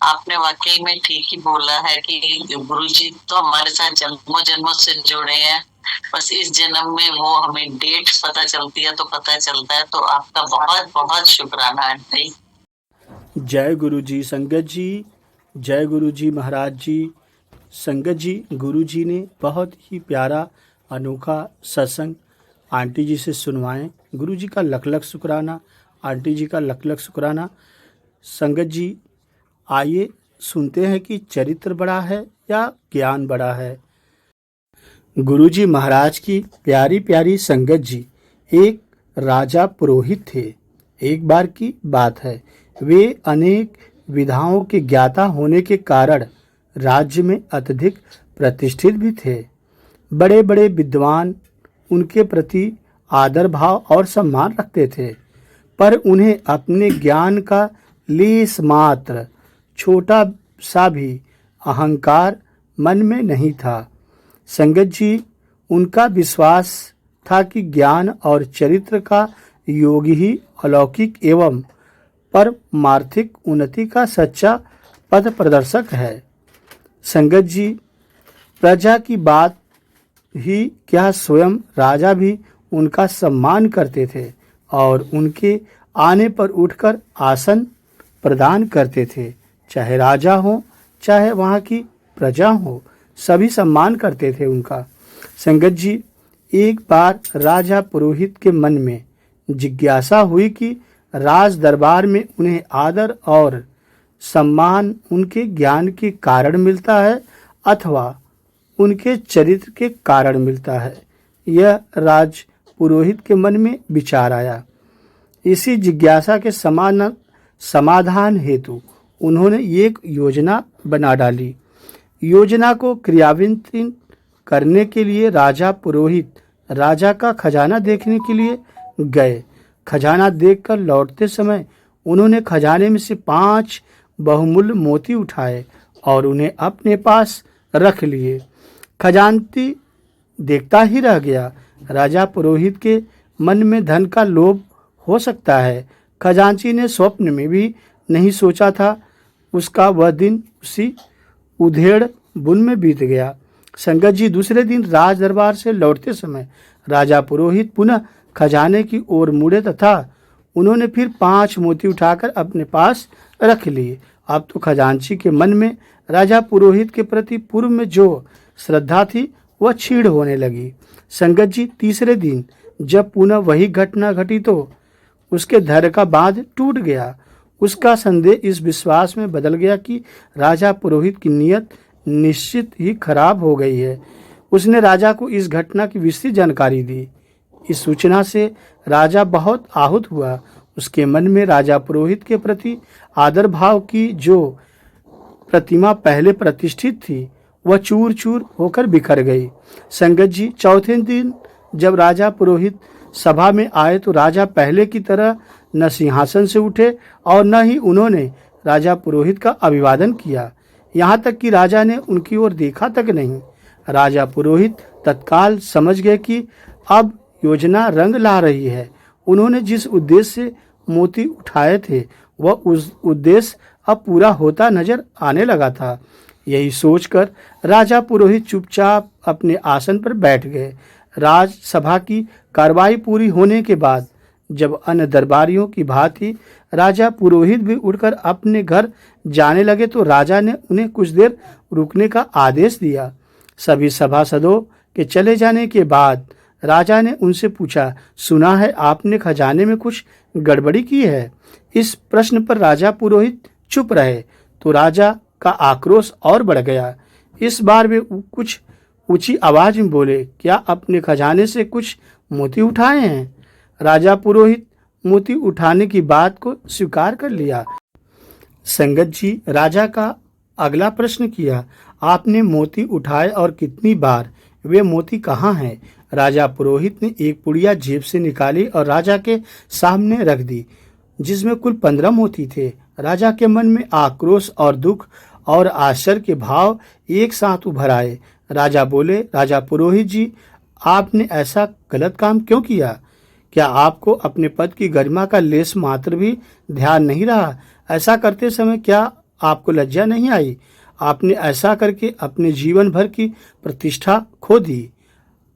आपने वाकई में ठीक ही बोला है कि गुरु जी तो हमारे साथ जन्मों जन्मों से जुड़े हैं, बस इस जन्म में वो हमें डेट पता चलती है तो पता चलता है। तो आपका बहुत बहुत शुक्राना आंटी। जय गुरु जी संगत जी, जय गुरु जी महाराज जी। संगत जी, गुरु जी ने बहुत ही प्यारा अनोखा सत्संग आंटी जी से सुनवाएं। गुरु जी का लख लख शुक्राना, आंटी जी का लख लख शुक्राना। संगत जी, आइए सुनते हैं कि चरित्र बड़ा है या ज्ञान बड़ा है। गुरु जी महाराज की प्यारी प्यारी संगत जी, एक राजा पुरोहित थे। एक बार की बात है, वे अनेक विधाओं के ज्ञाता होने के कारण राज्य में अत्यधिक प्रतिष्ठित भी थे। बड़े बड़े विद्वान उनके प्रति आदर भाव और सम्मान रखते थे, पर उन्हें अपने ज्ञान का लेस मात्र छोटा सा भी अहंकार मन में नहीं था। संगत जी, उनका विश्वास था कि ज्ञान और चरित्र का योग ही अलौकिक एवं परमार्थिक उन्नति का सच्चा पथ प्रदर्शक है। संगत जी, प्रजा की बात ही क्या, स्वयं राजा भी उनका सम्मान करते थे और उनके आने पर उठकर आसन प्रदान करते थे। चाहे राजा हो चाहे वहाँ की प्रजा हो, सभी सम्मान करते थे उनका। संगत जी, एक बार राजा पुरोहित के मन में जिज्ञासा हुई कि राज दरबार में उन्हें आदर और सम्मान उनके ज्ञान के कारण मिलता है अथवा उनके चरित्र के कारण मिलता है। यह राज पुरोहित के मन में विचार आया। इसी जिज्ञासा के समाधान हेतु उन्होंने एक योजना बना डाली। योजना को क्रियान्वित करने के लिए राजा पुरोहित राजा का खजाना देखने के लिए गए। खजाना देखकर लौटते समय उन्होंने खजाने में से 5 बहुमूल्य मोती उठाए और उन्हें अपने पास रख लिए। खजानची देखता ही रह गया। राजा पुरोहित के मन में धन का लोभ हो सकता है, खजांची ने स्वप्न में भी नहीं सोचा था। उसका वह दिन उसी उधेड़ बुन में बीत गया। संगत जी, दूसरे दिन राज दरबार से लौटते समय राजा पुरोहित पुनः खजाने की ओर मुड़े तथा उन्होंने फिर 5 मोती उठाकर अपने पास रख लिए। अब तो खजांची के मन में राजा पुरोहित के प्रति पूर्व में जो श्रद्धा थी वह क्षीण होने लगी। संगत जी, तीसरे दिन जब पुनः वही घटना घटी तो उसके धैर्य का बांध टूट गया। उसका संदेह इस विश्वास में बदल गया कि राजा पुरोहित की नीयत निश्चित ही खराब हो गई है। उसने राजा को इस घटना की विस्तृत जानकारी दी। इस सूचना से राजा बहुत आहत हुआ। उसके मन में राजा पुरोहित के प्रति आदर भाव की जो प्रतिमा पहले प्रतिष्ठित थी वह चूर चूर होकर बिखर गई। संगत जी, चौथे दिन जब राजा पुरोहित सभा में आए तो राजा पहले की तरह न सिंहासन से उठे और न ही उन्होंने राजा पुरोहित का अभिवादन किया। यहाँ तक कि राजा ने उनकी ओर देखा तक नहीं। राजा पुरोहित तत्काल समझ गए कि अब योजना रंग ला रही है। उन्होंने जिस उद्देश्य से मोती उठाए थे वह उस उद्देश्य अब पूरा होता नजर आने लगा था। यही सोचकर राजा पुरोहित चुपचाप अपने आसन पर बैठ गए। राजसभा की कार्रवाई पूरी होने के बाद जब अन्य दरबारियों की भांति राजा पुरोहित भी उठकर अपने घर जाने लगे तो राजा ने उन्हें कुछ देर रुकने का आदेश दिया। सभी सभासदों के चले जाने के बाद राजा ने उनसे पूछा, सुना है आपने खजाने में कुछ गड़बड़ी की है? इस प्रश्न पर राजा पुरोहित चुप रहे तो राजा का आक्रोश और बढ़ गया। इस बार वे कुछ ऊंची आवाज में बोले, क्या अपने खजाने से कुछ मोती उठाए हैं? राजा पुरोहित मोती उठाने की बात को स्वीकार कर लिया। संगत जी, राजा का अगला प्रश्न किया, आपने मोती उठाए और कितनी बार? वे मोती कहाँ हैं? राजा पुरोहित ने एक पुड़िया जेब से निकाली और राजा के सामने रख दी। जिसमें कुल 15 मोती थे। राजा के मन में आक्रोश और दुख और आश्चर्य के भाव एक साथ उभर आए। राजा बोले, राजा पुरोहित जी, आपने ऐसा गलत काम क्यों किया? क्या आपको अपने पद की गरिमा का लेस मात्र भी ध्यान नहीं रहा? ऐसा करते समय क्या आपको लज्जा नहीं आई? आपने ऐसा करके अपने जीवन भर की प्रतिष्ठा खो दी।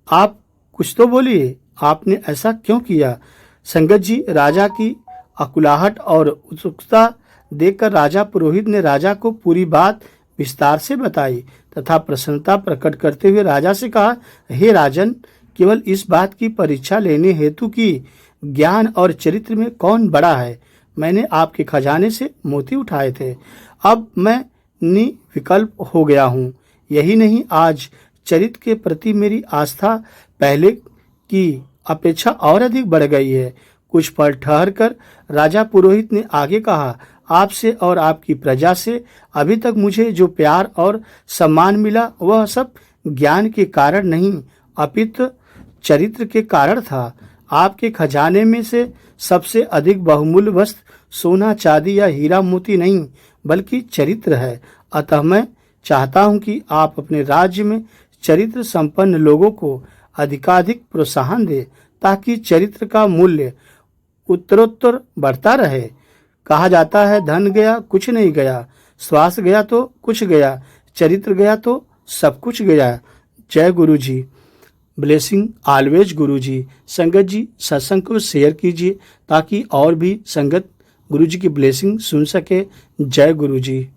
आप कुछ तो बोलिए, आपने ऐसा क्यों किया? संगत जी, राजा की अकुलाहट और उत्सुकता देखकर राजा पुरोहित ने राजा को पूरी बात विस्तार से बताई तथा प्रसन्नता प्रकट करते हुए राजा से कहा, हे राजन, केवल इस बात की परीक्षा लेने हेतु कि ज्ञान और चरित्र में कौन बड़ा है, मैंने आपके खजाने से मोती उठाए थे। अब मैं निर्विकल्प हो गया हूँ। यही नहीं, आज चरित्र के प्रति मेरी आस्था पहले की अपेक्षा और अधिक बढ़ गई है। कुछ पल ठहर कर राजा पुरोहित ने आगे कहा, आपसे और आपकी प्रजा से अभी तक मुझे जो प्यार और सम्मान मिला वह सब ज्ञान के कारण नहीं अपितु चरित्र के कारण था। आपके खजाने में से सबसे अधिक बहुमूल्य वस्तु सोना चांदी या हीरा मोती नहीं बल्कि चरित्र है। अतः मैं चाहता हूं कि आप अपने राज्य में चरित्र संपन्न लोगों को अधिकाधिक प्रोत्साहन दें ताकि चरित्र का मूल्य उत्तरोत्तर बढ़ता रहे। कहा जाता है, धन गया कुछ नहीं गया, स्वास्थ्य गया तो कुछ गया, चरित्र गया तो सब कुछ गया। जय गुरु जी। ब्लेसिंग ऑलवेज गुरु जी। संगत जी, सत्संग को शेयर कीजिए ताकि और भी संगत गुरु जी की ब्लेसिंग सुन सके। जय गुरु जी।